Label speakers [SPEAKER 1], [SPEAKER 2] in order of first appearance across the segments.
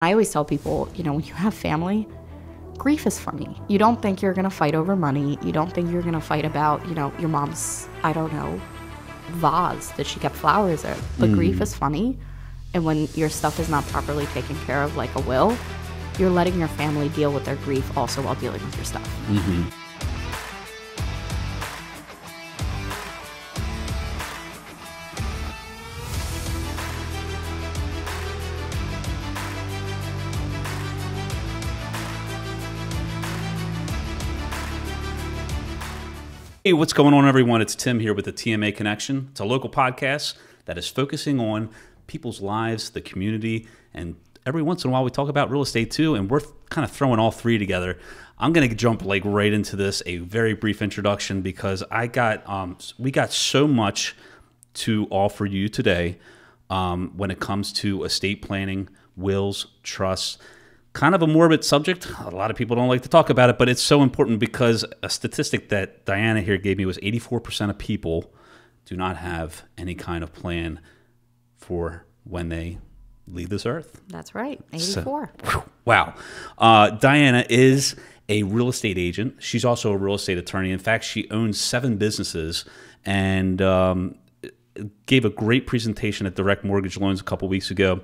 [SPEAKER 1] I always tell people, when you have family, grief is funny. You don't think you're going to fight over money. You don't think you're going to fight about, your mom's, I don't know, vase that she kept flowers in. But grief is funny. And when your stuff is not properly taken care of, like a will, you're letting your family deal with their grief also while dealing with your stuff.
[SPEAKER 2] Mm-hmm. Hey, what's going on, everyone? It's Tim here with the TMA Connection. It's a local podcast that is focusing on people's lives, the community, and every once in a while we talk about real estate too, and we're kind of throwing all three together. I'm going to jump right into this, a very brief introduction, because we got so much to offer you today when it comes to estate planning, wills, trusts. Kind of a morbid subject. A lot of people don't like to talk about it, but it's so important because a statistic that Diana here gave me was 84% of people do not have any kind of plan for when they leave this earth.
[SPEAKER 1] That's right, 84.
[SPEAKER 2] So, wow. Diana is a real estate agent. She's also a real estate attorney. In fact, she owns 7 businesses and gave a great presentation at Direct Mortgage Loans a couple weeks ago.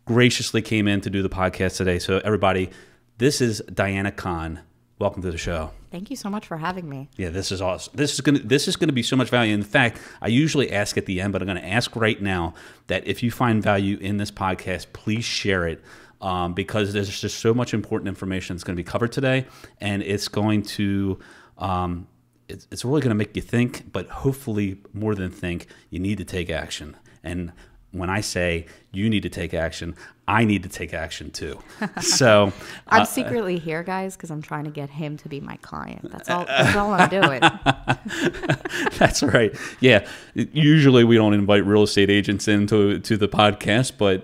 [SPEAKER 2] Graciously came in to do the podcast today. So everybody, this is Diana Kahn. Welcome to the show.
[SPEAKER 1] Thank you so much for having me.
[SPEAKER 2] Yeah, this is awesome. This is gonna be so much value. In fact, I usually ask at the end, but I'm gonna ask right now that if you find value in this podcast, please share it because there's just so much important information that's gonna be covered today, and it's going to it's really gonna make you think, but hopefully more than think, you need to take action. And when I say you need to take action, I need to take action too. So
[SPEAKER 1] I'm secretly here, guys, because I'm trying to get him to be my client. That's all I'm doing.
[SPEAKER 2] That's right. Yeah. Usually we don't invite real estate agents into the podcast, but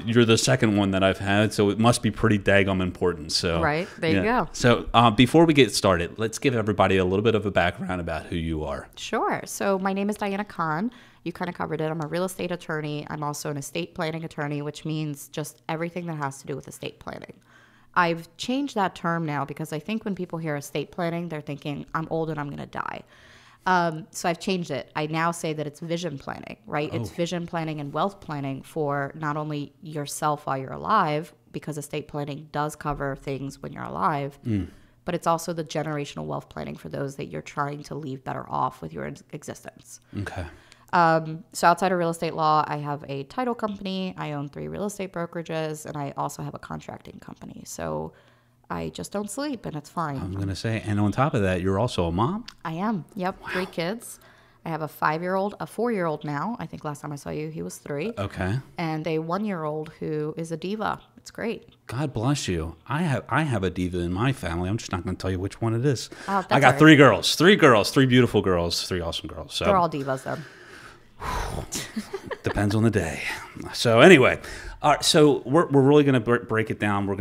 [SPEAKER 2] you're the second one that I've had, so it must be pretty daggum important. So
[SPEAKER 1] right. There you go.
[SPEAKER 2] So before we get started, let's give everybody a little bit of a background about who you are.
[SPEAKER 1] Sure. So my name is Diana Kahn. You kind of covered it. I'm a real estate attorney. I'm also an estate planning attorney, which means just everything that has to do with estate planning. I've changed that term now because I think when people hear estate planning, they're thinking, I'm old and I'm going to die. So I've changed it. I now say that it's vision planning, right? Oh. It's vision planning and wealth planning for not only yourself while you're alive, because estate planning does cover things when you're alive, but it's also the generational wealth planning for those that you're trying to leave better off with your existence.
[SPEAKER 2] Okay.
[SPEAKER 1] So outside of real estate law, I have a title company, I own 3 real estate brokerages, and I also have a contracting company. So I just don't sleep, and it's fine.
[SPEAKER 2] I'm going to say, and on top of that, you're also a mom?
[SPEAKER 1] I am. Yep. Wow. 3 kids. I have a 5-year-old, a 4-year-old now. I think last time I saw you, he was 3. Okay. And a 1-year-old who is a diva. It's great.
[SPEAKER 2] God bless you. I have a diva in my family. I'm just not going to tell you which one it is.
[SPEAKER 1] Oh,
[SPEAKER 2] I got 3 girls, 3 beautiful girls, 3 awesome girls. So
[SPEAKER 1] they're all divas, then.
[SPEAKER 2] Depends on the day. So anyway, so we're really going to break it down. We're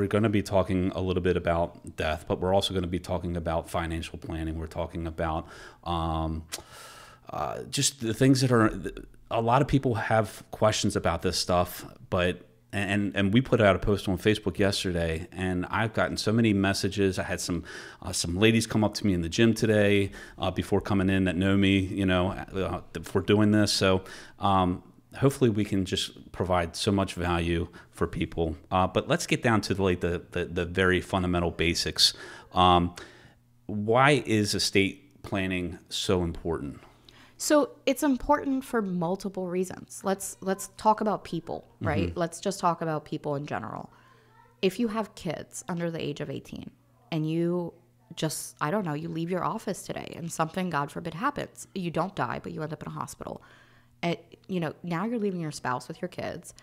[SPEAKER 2] going to be talking a little bit about death, but we're also going to be talking about financial planning. We're talking about just the things that are. A lot of people have questions about this stuff, but. And we put out a post on Facebook yesterday, and I've gotten so many messages. I had some ladies come up to me in the gym today before coming in that know me, for doing this. So hopefully we can just provide so much value for people. But let's get down to the very fundamental basics. Why is estate planning so important?
[SPEAKER 1] So it's important for multiple reasons. Let's talk about people, right? Mm-hmm. Let's just talk about people in general. If you have kids under the age of 18 and you just, I don't know, you leave your office today and something, God forbid, happens. You don't die, but you end up in a hospital. And, now you're leaving your spouse with your kids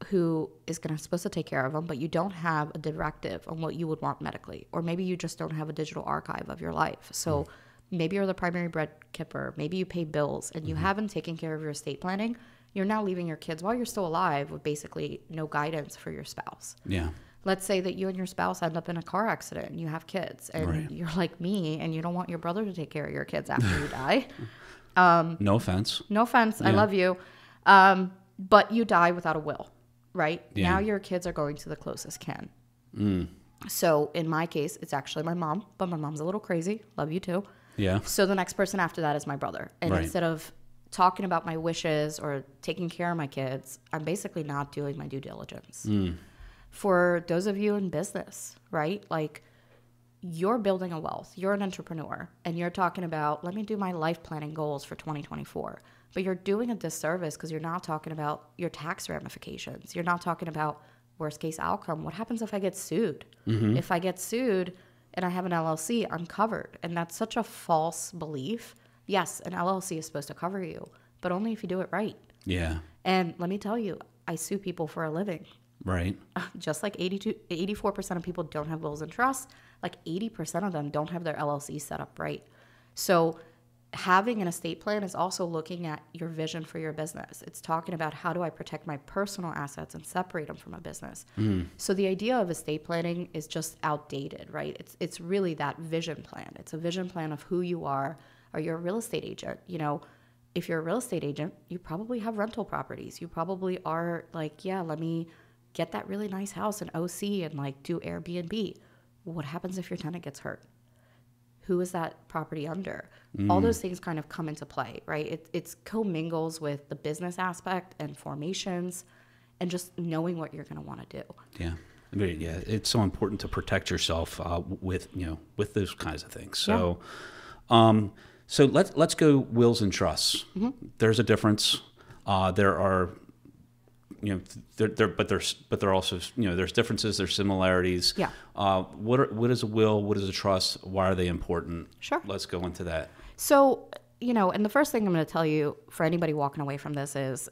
[SPEAKER 1] who is supposed to take care of them, but you don't have a directive on what you would want medically. Or maybe you just don't have a digital archive of your life. So maybe you're the primary breadwinner, maybe you pay bills and you haven't taken care of your estate planning. You're now leaving your kids while you're still alive with basically no guidance for your spouse. Yeah. Let's say that you and your spouse end up in a car accident and you have kids and you're like me and you don't want your brother to take care of your kids after you die.
[SPEAKER 2] No offense.
[SPEAKER 1] No offense. Yeah. I love you. But you die without a will. right?
[SPEAKER 2] Yeah.
[SPEAKER 1] Now your kids are going to the closest kin. So in my case, it's actually my mom, but my mom's a little crazy. Love you too.
[SPEAKER 2] Yeah.
[SPEAKER 1] So the next person after that is my brother. And
[SPEAKER 2] Right.
[SPEAKER 1] instead of talking about my wishes or taking care of my kids, I'm basically not doing my due diligence. For those of you in business, right? Like, you're building a wealth. You're an entrepreneur, and you're talking about, let me do my life planning goals for 2024. But you're doing a disservice because you're not talking about your tax ramifications. You're not talking about worst case outcome. What happens if I get sued? If I get sued and I have an LLC, I'm covered. And that's such a false belief. Yes, an LLC is supposed to cover you, but only if you do it right.
[SPEAKER 2] Yeah.
[SPEAKER 1] And let me tell you, I sue people for a living.
[SPEAKER 2] Right.
[SPEAKER 1] Just like 84% of people don't have wills and trusts, like 80% of them don't have their LLC set up right. So having an estate plan is also looking at your vision for your business. It's talking about, how do I protect my personal assets and separate them from a business? So the idea of estate planning is just outdated, right? It's really that vision plan. It's a vision plan of who you are. Are you a real estate agent? You know, if you're a real estate agent, you probably have rental properties. You probably are like, yeah, let me get that really nice house in OC and like do Airbnb. What happens if your tenant gets hurt? Who is that property under? All those things kind of come into play, right? It's commingles with the business aspect and formations and just knowing what you're going to want to do.
[SPEAKER 2] Yeah. I mean, yeah. It's so important to protect yourself with those kinds of things. So, so let's go wills and trusts. There's a difference. There are, but there are also, there's differences, there's similarities.
[SPEAKER 1] Yeah.
[SPEAKER 2] What is a will? What is a trust? Why are they important?
[SPEAKER 1] Sure.
[SPEAKER 2] Let's go into that.
[SPEAKER 1] So, and the first thing I'm going to tell you for anybody walking away from this is,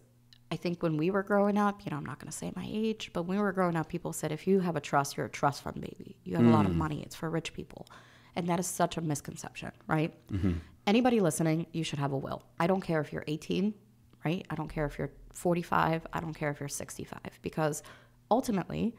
[SPEAKER 1] I think when we were growing up, I'm not going to say my age, but when we were growing up, people said, if you have a trust, you're a trust fund baby. You have a lot of money. It's for rich people. And that is such a misconception, right? Anybody listening, you should have a will. I don't care if you're 18, right? I don't care if you're 45. I don't care if you're 65, because ultimately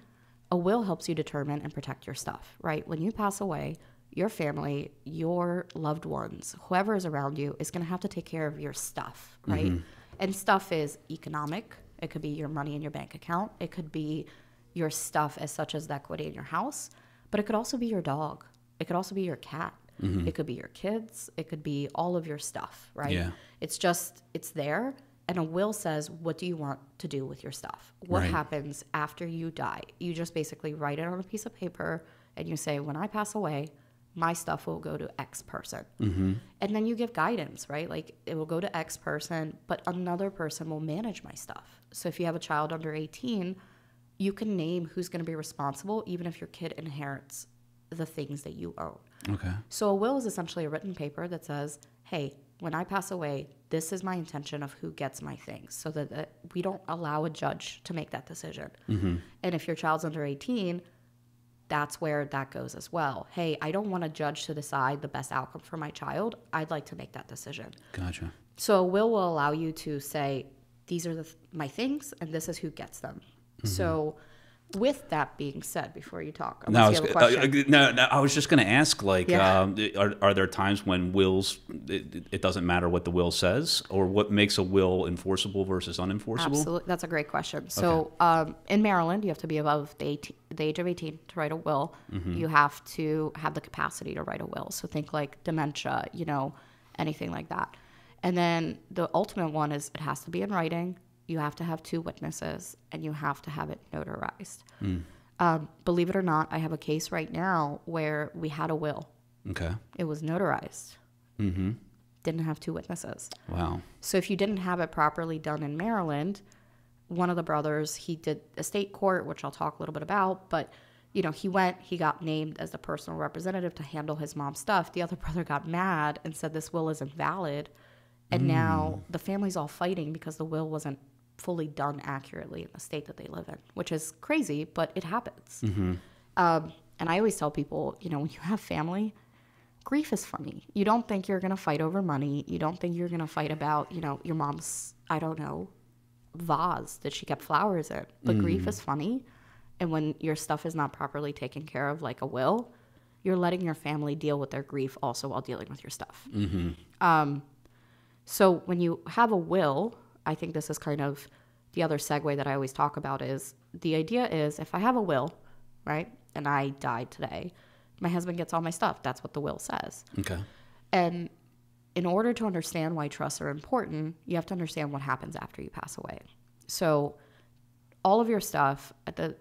[SPEAKER 1] a will helps you determine and protect your stuff, right? When you pass away, your family, your loved ones, whoever is around you is going to have to take care of your stuff, right? And stuff is economic. It could be your money in your bank account. It could be your stuff as such as the equity in your house, but it could also be your dog. It could also be your cat. It could be your kids. It could be all of your stuff, right?
[SPEAKER 2] Yeah.
[SPEAKER 1] It's there. And a will says, what do you want to do with your stuff? What happens after you die? You just basically write it on a piece of paper and you say, when I pass away, my stuff will go to X person. And then you give guidance, right? Like, it will go to X person, but another person will manage my stuff. So if you have a child under 18, you can name who's going to be responsible, even if your kid inherits the things that you own.
[SPEAKER 2] Okay.
[SPEAKER 1] So a will is essentially a written paper that says, hey, when I pass away, this is my intention of who gets my things, so that we don't allow a judge to make that decision. And if your child's under 18, that's where that goes as well. Hey, I don't want a judge to decide the best outcome for my child. I'd like to make that decision.
[SPEAKER 2] Gotcha.
[SPEAKER 1] So a will allow you to say, these are my things, and this is who gets them. So with that being said, before you talk,
[SPEAKER 2] I was just going to ask, like, are there times when wills, it doesn't matter what the will says, or what makes a will enforceable versus unenforceable?
[SPEAKER 1] Absolutely. That's a great question. So in Maryland, you have to be above the age of 18 to write a will. You have to have the capacity to write a will. So think like dementia, anything like that. And then the ultimate one is, it has to be in writing. You have to have 2 witnesses, and you have to have it notarized. Believe it or not, I have a case right now where we had a will.
[SPEAKER 2] Okay.
[SPEAKER 1] It was notarized. Didn't have 2 witnesses.
[SPEAKER 2] Wow.
[SPEAKER 1] So if you didn't have it properly done in Maryland, one of the brothers, he did estate court, which I'll talk a little bit about, but he got named as the personal representative to handle his mom's stuff. The other brother got mad and said this will isn't valid. And now the family's all fighting because the will wasn't fully done accurately in the state that they live in, which is crazy, but it happens. And I always tell people, when you have family, grief is funny. You don't think you're going to fight over money. You don't think you're going to fight about, your mom's, I don't know, vase that she kept flowers in. But grief is funny. And when your stuff is not properly taken care of, like a will, you're letting your family deal with their grief also while dealing with your stuff. So when you have a will, I think this is kind of the other segue that I always talk about is the idea is if I have a will, right, and I died today, my husband gets all my stuff. That's what the will says.
[SPEAKER 2] Okay.
[SPEAKER 1] And in order to understand why trusts are important, you have to understand what happens after you pass away. So all of your stuff, the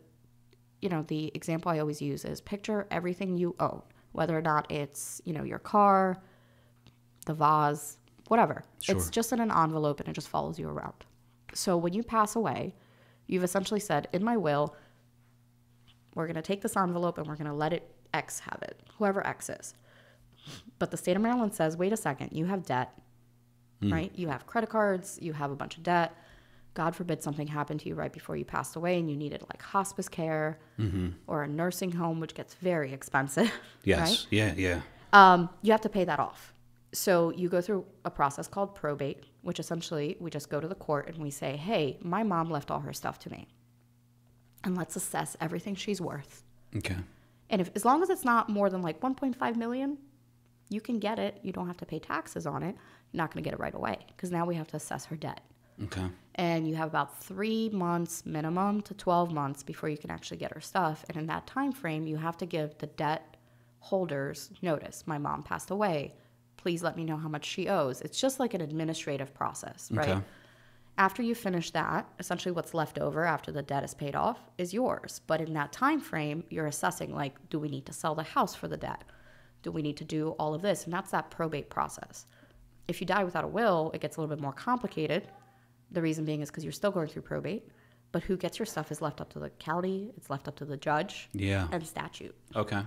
[SPEAKER 1] example I always use is picture everything you own, whether or not it's, your car, the vase, whatever.
[SPEAKER 2] Sure.
[SPEAKER 1] It's just in an envelope and it just follows you around. So when you pass away, you've essentially said, in my will, we're going to take this envelope and we're going to let X have it, whoever X is. But the state of Maryland says, wait a second, you have debt, right? You have credit cards, you have a bunch of debt. God forbid something happened to you right before you passed away and you needed like hospice care or a nursing home, which gets very expensive.
[SPEAKER 2] Yes.
[SPEAKER 1] Right?
[SPEAKER 2] Yeah.
[SPEAKER 1] You have to pay that off. So you go through a process called probate, which essentially we just go to the court and we say, hey, my mom left all her stuff to me. And let's assess everything she's worth.
[SPEAKER 2] Okay.
[SPEAKER 1] And as long as it's not more than like 1.5 million, you can get it. You don't have to pay taxes on it. You're not going to get it right away because now we have to assess her debt.
[SPEAKER 2] Okay.
[SPEAKER 1] And you have about 3 months minimum to 12 months before you can actually get her stuff. And in that time frame, you have to give the debt holders notice. My mom passed away. Please let me know how much she owes. It's just like an administrative process, right?
[SPEAKER 2] Okay.
[SPEAKER 1] After you finish that, essentially what's left over after the debt is paid off is yours. But in that time frame, you're assessing, like, do we need to sell the house for the debt? Do we need to do all of this? And that's that probate process. If you die without a will, it gets a little bit more complicated. The reason being is because you're still going through probate. But who gets your stuff is left up to the county. It's left up to the judge.
[SPEAKER 2] Yeah.
[SPEAKER 1] And statute.
[SPEAKER 2] Okay.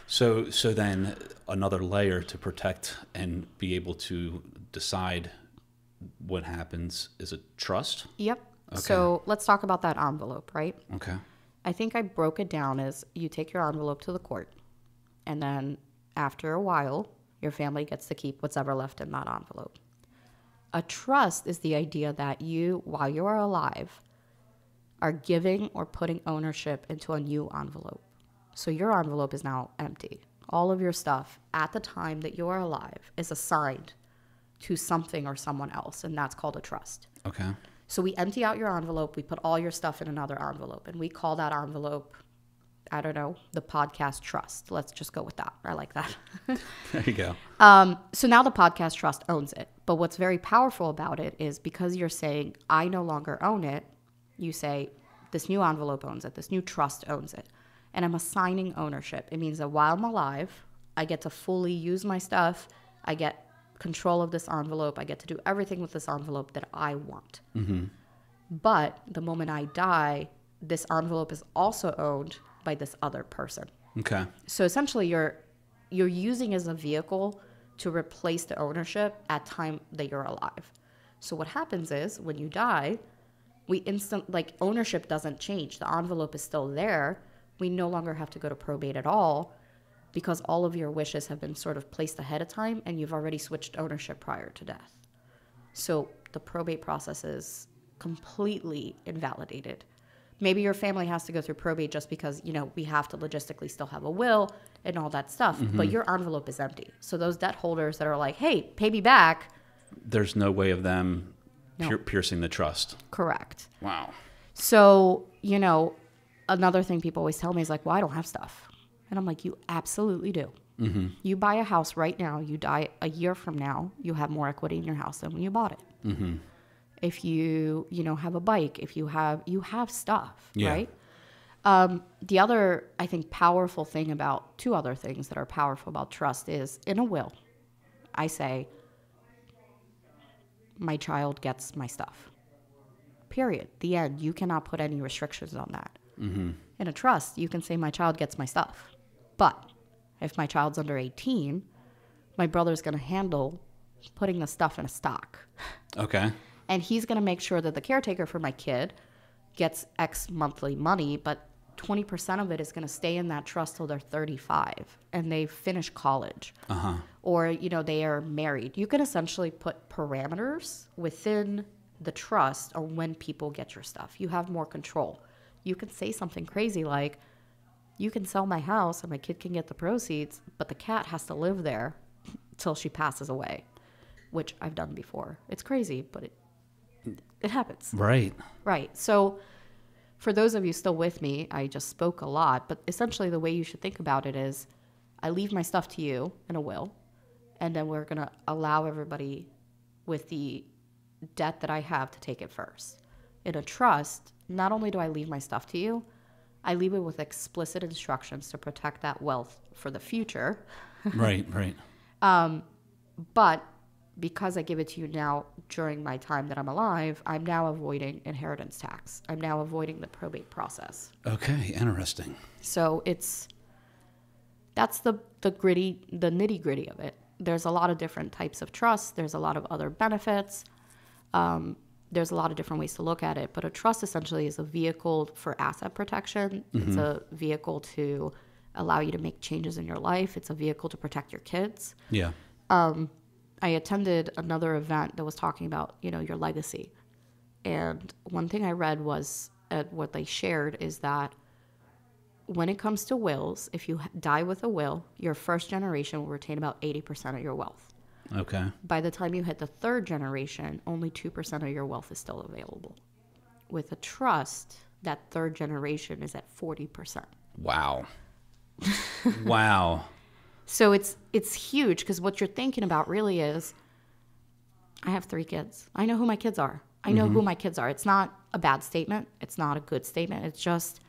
[SPEAKER 2] So then another layer to protect and be able to decide what happens is a trust?
[SPEAKER 1] Yep.
[SPEAKER 2] Okay.
[SPEAKER 1] So let's talk about that envelope, right?
[SPEAKER 2] Okay.
[SPEAKER 1] I think I broke it down as you take your envelope to the court, and then after a while, your family gets to keep what's ever left in that envelope. A trust is the idea that you, while you are alive, are giving or putting ownership into a new envelope. So your envelope is now empty. All of your stuff at the time that you are alive is assigned to something or someone else, and that's called a trust.
[SPEAKER 2] Okay.
[SPEAKER 1] So we empty out your envelope, we put all your stuff in another envelope, and we call that envelope, I don't know, the podcast trust. Let's just go with that. I like that.
[SPEAKER 2] There you go.
[SPEAKER 1] So now the podcast trust owns it. But what's very powerful about it is because you're saying, I no longer own it, you say, this new envelope owns it, this new trust owns it. And I'm assigning ownership. It means that while I'm alive, I get to fully use my stuff. I get control of this envelope. I get to do everything with this envelope that I want. Mm-hmm. But the moment I die, this envelope is also owned by this other person.
[SPEAKER 2] Okay.
[SPEAKER 1] So essentially, you're using as a vehicle to replace the ownership at time that you're alive. So what happens is when you die, ownership doesn't change. The envelope is still there. We no longer have to go to probate at all because all of your wishes have been sort of placed ahead of time and you've already switched ownership prior to death. So the probate process is completely invalidated. Maybe your family has to go through probate just because, we have to logistically still have a will and all that stuff, but your envelope is empty. So those debt holders that are like, hey, pay me back.
[SPEAKER 2] There's no way of them piercing the trust.
[SPEAKER 1] Correct.
[SPEAKER 2] Wow.
[SPEAKER 1] So, another thing people always tell me is like, well, I don't have stuff. And I'm like, you absolutely do. Mm-hmm. You buy a house right now, you die a year from now, you have more equity in your house than when you bought it. Mm-hmm. If you have a bike, if you have stuff,
[SPEAKER 2] yeah.
[SPEAKER 1] Right? The other, I think, powerful thing about two other things that are powerful about trust is in a will, I say, my child gets my stuff. Period. The end. You cannot put any restrictions on that. Mm-hmm. In a trust, you can say my child gets my stuff. But if my child's under 18, my brother's going to handle putting the stuff in a stock.
[SPEAKER 2] Okay.
[SPEAKER 1] And he's going to make sure that the caretaker for my kid gets X monthly money, but 20% of it is going to stay in that trust till they're 35 and they finish college. Uh-huh. Or, they are married. You can essentially put parameters within the trust on when people get your stuff. You have more control. You can say something crazy like, you can sell my house and my kid can get the proceeds, but the cat has to live there till she passes away, which I've done before. It's crazy, but It happens.
[SPEAKER 2] Right.
[SPEAKER 1] Right. So for those of you still with me, I just spoke a lot, but essentially the way you should think about it is I leave my stuff to you in a will, and then we're going to allow everybody with the debt that I have to take it first. In a trust, not only do I leave my stuff to you, I leave it with explicit instructions to protect that wealth for the future.
[SPEAKER 2] Right, right.
[SPEAKER 1] But because I give it to you now during my time that I'm alive, I'm now avoiding inheritance tax. I'm now avoiding the probate process.
[SPEAKER 2] Okay, interesting.
[SPEAKER 1] So that's the nitty gritty of it. There's a lot of different types of trusts. There's a lot of other benefits. There's a lot of different ways to look at it. But a trust essentially is a vehicle for asset protection. Mm-hmm. It's a vehicle to allow you to make changes in your life. It's a vehicle to protect your kids.
[SPEAKER 2] Yeah.
[SPEAKER 1] I attended another event that was talking about, your legacy. And one thing I read was what they shared is that when it comes to wills, if you die with a will, your first generation will retain about 80% of your wealth.
[SPEAKER 2] Okay.
[SPEAKER 1] By the time you hit the third generation, only 2% of your wealth is still available. With a trust, that third generation is at 40%.
[SPEAKER 2] Wow. Wow.
[SPEAKER 1] So it's huge because what you're thinking about really is, I have 3 kids. I know who my kids are. I know who my kids are. It's not a bad statement. It's not a good statement. It's just,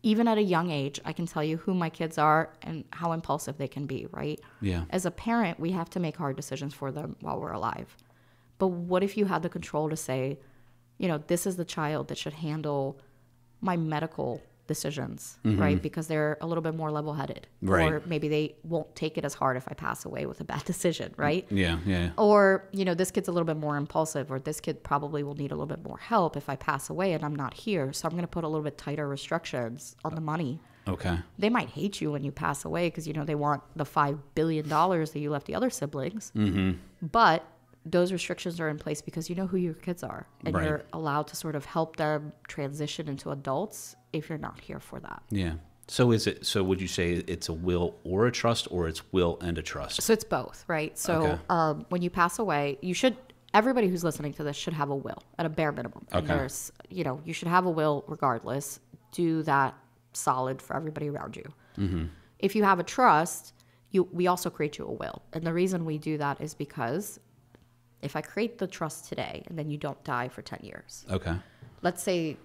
[SPEAKER 1] even at a young age, I can tell you who my kids are and how impulsive they can be, right?
[SPEAKER 2] Yeah.
[SPEAKER 1] As a parent, we have to make hard decisions for them while we're alive. But what if you had the control to say, this is the child that should handle my medical decisions, right? Because they're a little bit more level-headed.
[SPEAKER 2] Right.
[SPEAKER 1] Or maybe they won't take it as hard if I pass away with a bad decision, right?
[SPEAKER 2] Yeah, yeah.
[SPEAKER 1] Or, this kid's a little bit more impulsive, or this kid probably will need a little bit more help if I pass away and I'm not here. So I'm going to put a little bit tighter restrictions on the money.
[SPEAKER 2] Okay.
[SPEAKER 1] They might hate you when you pass away because, they want the $5 billion that you left the other siblings. Mm-hmm. But those restrictions are in place because you know who your kids are, and you're allowed to sort of help them transition into adults if you're not here for that.
[SPEAKER 2] Yeah. So would you say it's a will or a trust, or it's will and a trust?
[SPEAKER 1] So it's both, right? So when you pass away, everybody who's listening to this should have a will at a bare minimum. And there's, you should have a will regardless. Do that solid for everybody around you. Mm-hmm. If you have a trust, we also create you a will. And the reason we do that is because if I create the trust today and then you don't die for 10 years. Okay. Let's say,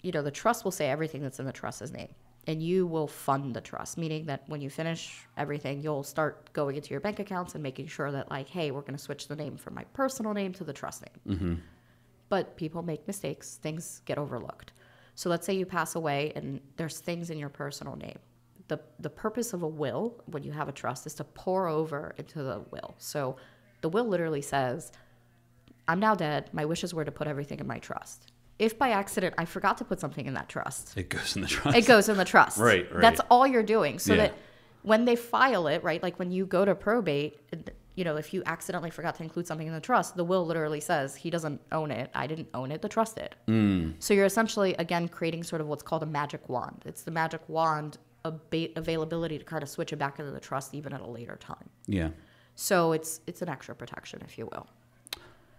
[SPEAKER 1] the trust will say everything that's in the trust's name, and you will fund the trust, meaning that when you finish everything, you'll start going into your bank accounts and making sure that, like, hey, we're going to switch the name from my personal name to the trust name. Mm-hmm. But people make mistakes. Things get overlooked. So let's say you pass away and there's things in your personal name. The purpose of a will, when you have a trust, is to pour over into the will. So the will literally says, I'm now dead. My wishes were to put everything in my trust. If by accident I forgot to put something in that trust,
[SPEAKER 2] it goes in the trust.
[SPEAKER 1] It goes in the trust.
[SPEAKER 2] Right.
[SPEAKER 1] That's all you're doing. So that when they file it, right, like when you go to probate, if you accidentally forgot to include something in the trust, the will literally says he doesn't own it. I didn't own it. The trust did. Mm. So you're essentially, again, creating sort of what's called a magic wand. It's the magic wand availability to kind of switch it back into the trust even at a later time. Yeah. So it's an extra protection, if you will.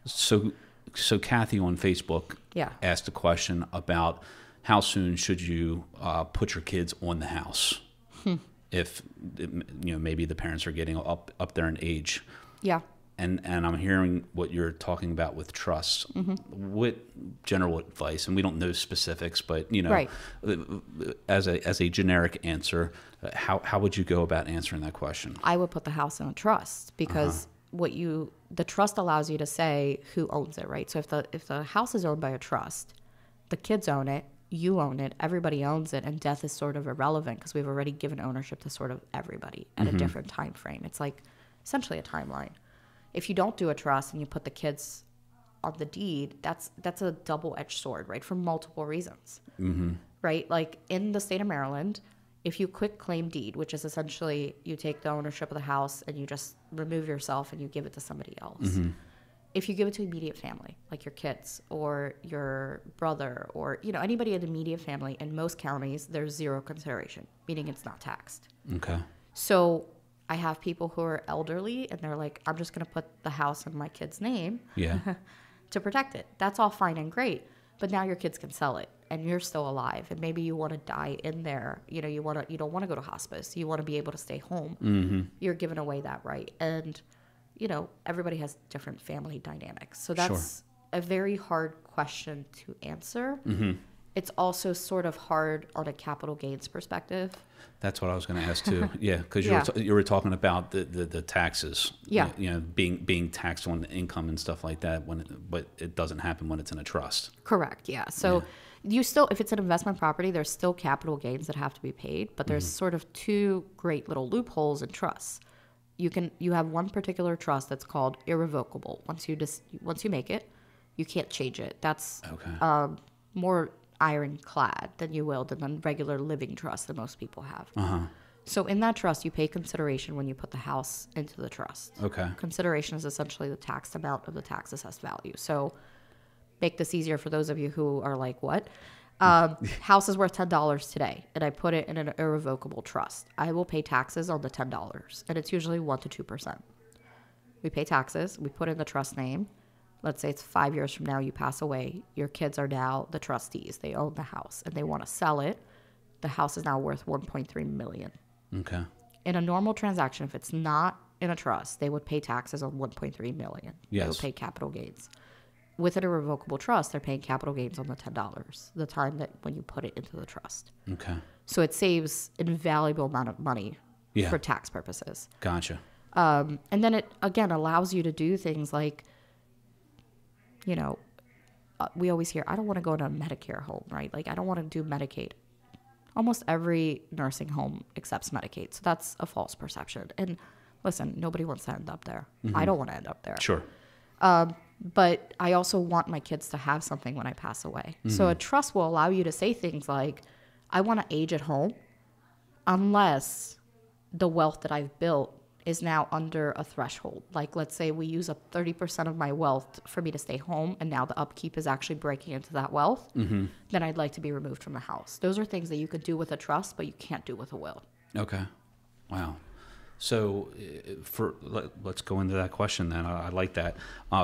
[SPEAKER 2] So Kathy on Facebook asked a question about how soon should you put your kids on the house if maybe the parents are getting up there in age. Yeah. And I'm hearing what you're talking about with trusts. Mm-hmm. What general advice, and we don't know specifics, but as a generic answer, how would you go about answering that question?
[SPEAKER 1] I would put the house in a trust because the trust allows you to say who owns it, right? So if the house is owned by a trust, the kids own it, you own it, everybody owns it, and death is sort of irrelevant because we've already given ownership to sort of everybody at a different time frame. It's like essentially a timeline. If you don't do a trust and you put the kids on the deed, that's a double-edged sword, right? For multiple reasons, right? Like in the state of Maryland, if you quit claim deed, which is essentially you take the ownership of the house and you just remove yourself and you give it to somebody else. Mm-hmm. If you give it to immediate family, like your kids or your brother or anybody in the immediate family, in most counties, there's zero consideration, meaning it's not taxed. Okay. So I have people who are elderly and they're like, I'm just going to put the house in my kid's name to protect it. That's all fine and great. But now your kids can sell it and you're still alive. And maybe you want to die in there. You know, you don't want to go to hospice. You want to be able to stay home.
[SPEAKER 2] Mm-hmm.
[SPEAKER 1] You're giving away that right. And, you know, everybody has different family dynamics. So that's a very hard question to answer.
[SPEAKER 2] Mm-hmm.
[SPEAKER 1] It's also sort of hard on a capital gains perspective.
[SPEAKER 2] That's what I was going to ask too. Yeah, because you were talking about the taxes.
[SPEAKER 1] Yeah.
[SPEAKER 2] You know, being taxed on income and stuff like that. But it doesn't happen when it's in a trust.
[SPEAKER 1] Correct. Yeah. So you still, if it's an investment property, there's still capital gains that have to be paid. But there's sort of two great little loopholes in trusts. You have one particular trust that's called irrevocable. Once you make it, you can't change it. That's more ironclad than the regular living trust that most people have. So in that trust, you pay consideration when you put the house into the trust.
[SPEAKER 2] Okay.
[SPEAKER 1] Consideration is essentially the taxed amount of the tax assessed value. So make this easier for those of you who are like, what? House is worth $10 today, and I put it in an irrevocable trust. I will pay taxes on the $10, and it's usually 1% to 2%. We pay taxes. We put in the trust name. Let's say it's 5 years from now, you pass away. Your kids are now the trustees. They own the house and they want to sell it. The house is now worth $1.3 million.
[SPEAKER 2] Okay.
[SPEAKER 1] In a normal transaction, if it's not in a trust, they would pay taxes on $1.3 million.
[SPEAKER 2] Yes.
[SPEAKER 1] They would pay capital gains. With an irrevocable trust, they're paying capital gains on the $10, the time that when you put it into the trust.
[SPEAKER 2] Okay.
[SPEAKER 1] So it saves an invaluable amount of money for tax purposes.
[SPEAKER 2] Gotcha.
[SPEAKER 1] And then it, again, allows you to do things like, you know, we always hear, I don't want to go to a Medicare home, right? Like, I don't want to do Medicaid. Almost every nursing home accepts Medicaid. So that's a false perception. And listen, nobody wants to end up there. I don't want to end up there.
[SPEAKER 2] Sure.
[SPEAKER 1] But I also want my kids to have something when I pass away. So a trust will allow you to say things like, I want to age at home unless the wealth that I've built is now under a threshold. Like, let's say we use up 30% of my wealth for me to stay home, and now the upkeep is actually breaking into that wealth, then I'd like to be removed from the house. Those are things that you could do with a trust, but you can't do with a will.
[SPEAKER 2] Okay. Wow. So let's go into that question then. I like that.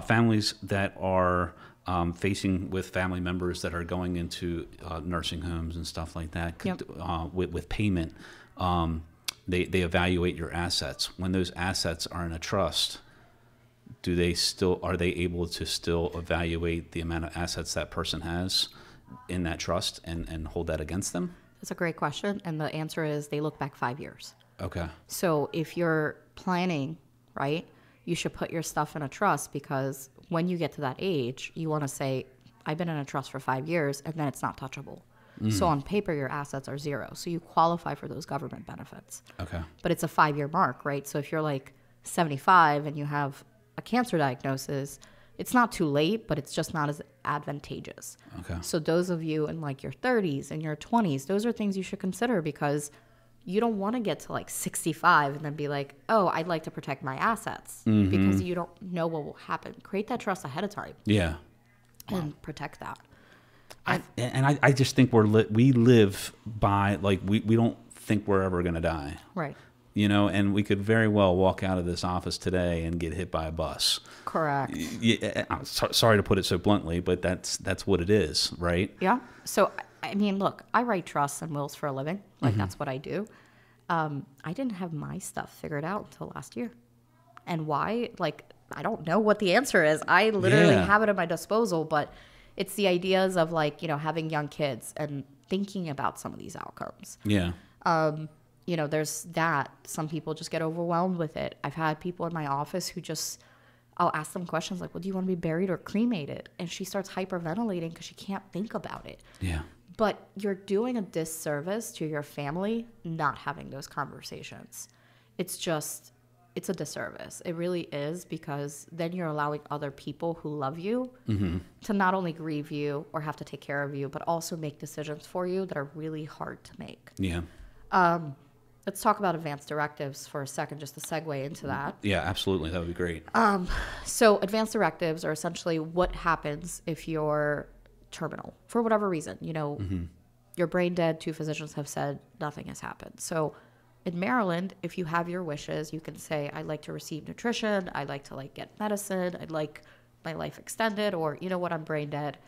[SPEAKER 2] Families that are facing with family members that are going into nursing homes and stuff like that with payment, they evaluate your assets. When those assets are in a trust, are they able to still evaluate the amount of assets that person has in that trust and hold that against them?
[SPEAKER 1] That's a great question. And the answer is they look back 5 years.
[SPEAKER 2] Okay.
[SPEAKER 1] So if you're planning, right, you should put your stuff in a trust, because when you get to that age, you want to say, I've been in a trust for 5 years, and then it's not touchable. So on paper, your assets are zero. So you qualify for those government benefits.
[SPEAKER 2] Okay.
[SPEAKER 1] But it's a 5-year mark, right? So if you're like 75 and you have a cancer diagnosis, it's not too late, but it's just not as advantageous.
[SPEAKER 2] Okay.
[SPEAKER 1] So those of you in like your 30s and your 20s, those are things you should consider, because you don't want to get to like 65 and then be like, oh, I'd like to protect my assets, because you don't know what will happen. Create that trust ahead of time.
[SPEAKER 2] Yeah.
[SPEAKER 1] And protect that.
[SPEAKER 2] I just think we live by, like, we don't think we're ever going to die.
[SPEAKER 1] Right.
[SPEAKER 2] You know, and we could very well walk out of this office today and get hit by a bus.
[SPEAKER 1] Correct.
[SPEAKER 2] Yeah, I'm sorry to put it so bluntly, but that's what it is, right?
[SPEAKER 1] Yeah. So, I mean, look, I write trusts and wills for a living. Like, that's what I do. I didn't have my stuff figured out until last year. And why? Like, I don't know what the answer is. I literally have it at my disposal, but it's the ideas of, like, you know, having young kids and thinking about some of these outcomes.
[SPEAKER 2] Yeah.
[SPEAKER 1] You know, there's that. Some people just get overwhelmed with it. I've had people in my office who just, I'll ask them questions like, well, do you want to be buried or cremated? And she starts hyperventilating because she can't think about it.
[SPEAKER 2] Yeah.
[SPEAKER 1] But you're doing a disservice to your family not having those conversations. It's a disservice. It really is, because then you're allowing other people who love you to not only grieve you or have to take care of you, but also make decisions for you that are really hard to make.
[SPEAKER 2] Yeah.
[SPEAKER 1] Let's talk about advanced directives for a second, just to segue into that.
[SPEAKER 2] Yeah, absolutely. That would be great.
[SPEAKER 1] So advanced directives are essentially what happens if you're terminal for whatever reason. You know, you're brain dead. 2 physicians have said nothing has happened. So in Maryland, if you have your wishes, you can say, I'd like to receive nutrition. I'd like to get medicine. I'd like my life extended, or you know what, I'm brain dead.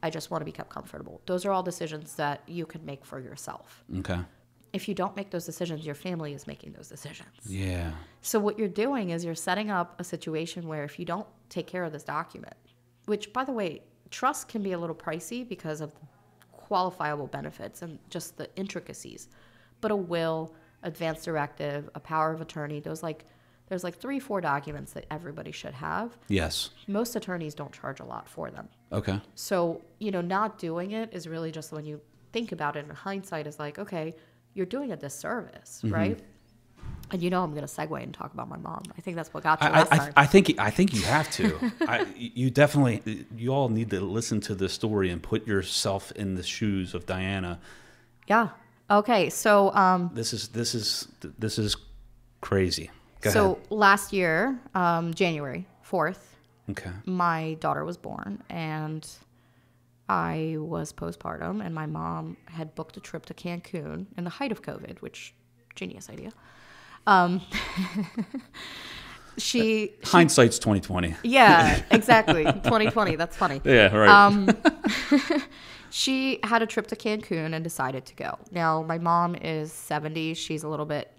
[SPEAKER 1] I just want to be kept comfortable. Those are all decisions that you can make for yourself.
[SPEAKER 2] Okay.
[SPEAKER 1] If you don't make those decisions, your family is making those decisions.
[SPEAKER 2] Yeah.
[SPEAKER 1] So what you're doing is you're setting up a situation where if you don't take care of this document, which, by the way, trust can be a little pricey because of qualifiable benefits and just the intricacies. But a will, advance directive, a power of attorney, there's like 3-4 documents that everybody should have.
[SPEAKER 2] Yes.
[SPEAKER 1] Most attorneys don't charge a lot for them.
[SPEAKER 2] Okay.
[SPEAKER 1] So, not doing it is really just, when you think about it in hindsight, is like, okay, you're doing a disservice, right? And I'm going to segue and talk about my mom. I think that's what got you last time.
[SPEAKER 2] I think you have to. You all need to listen to this story and put yourself in the shoes of Diana.
[SPEAKER 1] Yeah. Okay. So
[SPEAKER 2] this is crazy. Go
[SPEAKER 1] so
[SPEAKER 2] ahead.
[SPEAKER 1] last year, January 4th,
[SPEAKER 2] okay,
[SPEAKER 1] my daughter was born, and I was postpartum, and my mom had booked a trip to Cancun in the height of COVID, which, genius idea.
[SPEAKER 2] Hindsight's 2020.
[SPEAKER 1] Yeah, exactly. 2020. That's funny.
[SPEAKER 2] Yeah, right.
[SPEAKER 1] She had a trip to Cancun and decided to go. Now, my mom is 70. She's a little bit,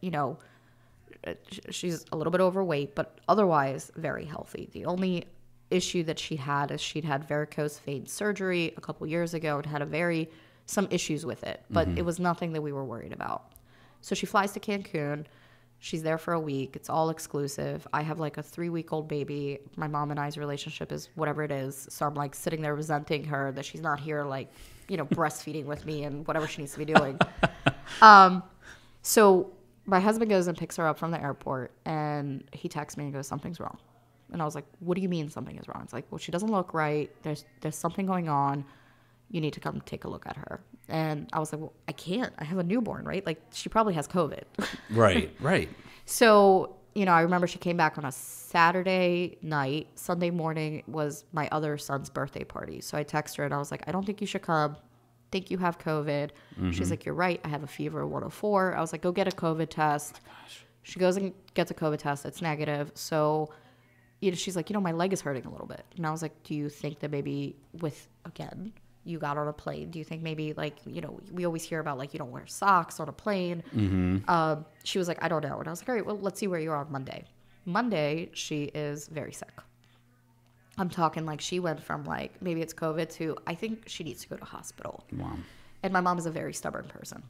[SPEAKER 1] she's a little bit overweight, but otherwise very healthy. The only issue that she had is she'd had varicose vein surgery a couple years ago and had some issues with it, but it was nothing that we were worried about. So she flies to Cancun. She's there for a week. It's all exclusive. I have like a 3-week-old baby. My mom and I's relationship is whatever it is. So I'm like sitting there resenting her that she's not here, like, breastfeeding with me and whatever she needs to be doing. So my husband goes and picks her up from the airport, and he texts me and goes, something's wrong. And I was like, what do you mean something is wrong? It's like, well, she doesn't look right. There's something going on. You need to come take a look at her. And I was like, well, I can't. I have a newborn, right? Like, she probably has COVID.
[SPEAKER 2] Right.
[SPEAKER 1] So, I remember she came back on a Saturday night. Sunday morning was my other son's birthday party. So I texted her, and I was like, I don't think you should come. Think you have COVID. She's like, you're right. I have a fever of 104. I was like, go get a COVID test. She goes and gets a COVID test. It's negative. So, she's like, my leg is hurting a little bit. And I was like, do you think that maybe you got on a plane? Do you think maybe, like, we always hear about, like, you don't wear socks on a plane. She was like, I don't know. And I was like, all right, well, let's see where you are on Monday. Monday, she is very sick. I'm talking like she went from, like, maybe it's COVID to, I think she needs to go to hospital.
[SPEAKER 2] Wow.
[SPEAKER 1] And my mom is a very stubborn person.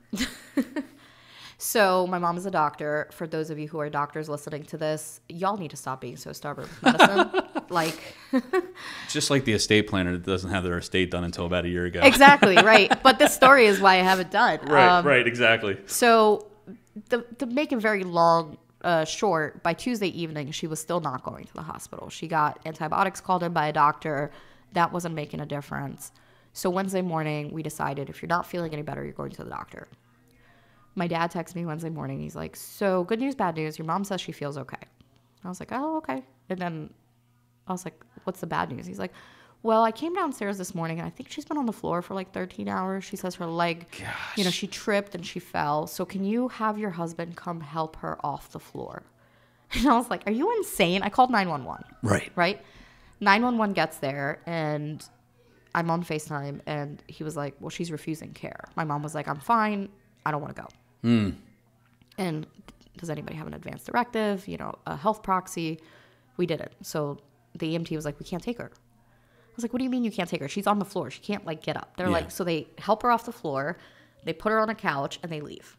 [SPEAKER 1] So my mom is a doctor. For those of you who are doctors listening to this, y'all need to stop being so stubborn with medicine. Like,
[SPEAKER 2] just like the estate planner that doesn't have their estate done until about a year ago.
[SPEAKER 1] Exactly, right. But this story is why I have it done.
[SPEAKER 2] Right, exactly.
[SPEAKER 1] So to make it very long, short, by Tuesday evening, she was still not going to the hospital. She got antibiotics called in by a doctor. That wasn't making a difference. So Wednesday morning, we decided, if you're not feeling any better, you're going to the doctor. My dad texted me Wednesday morning. He's like, so good news, bad news. Your mom says she feels okay. I was like, oh, okay. And then I was like, what's the bad news? He's like, well, I came downstairs this morning, and I think she's been on the floor for like 13 hours. She says her leg, she tripped and she fell. So can you have your husband come help her off the floor? And I was like, are you insane? I called 911. Right? 911 gets there, and I'm on FaceTime, and he was like, well, she's refusing care. My mom was like, I'm fine. I don't want to go. And does anybody have an advance directive, a health proxy? We didn't. So the EMT was like, we can't take her. I was like, what do you mean you can't take her? She's on the floor. She can't, like, get up. They're like, so they help her off the floor. They put her on a couch, and they leave.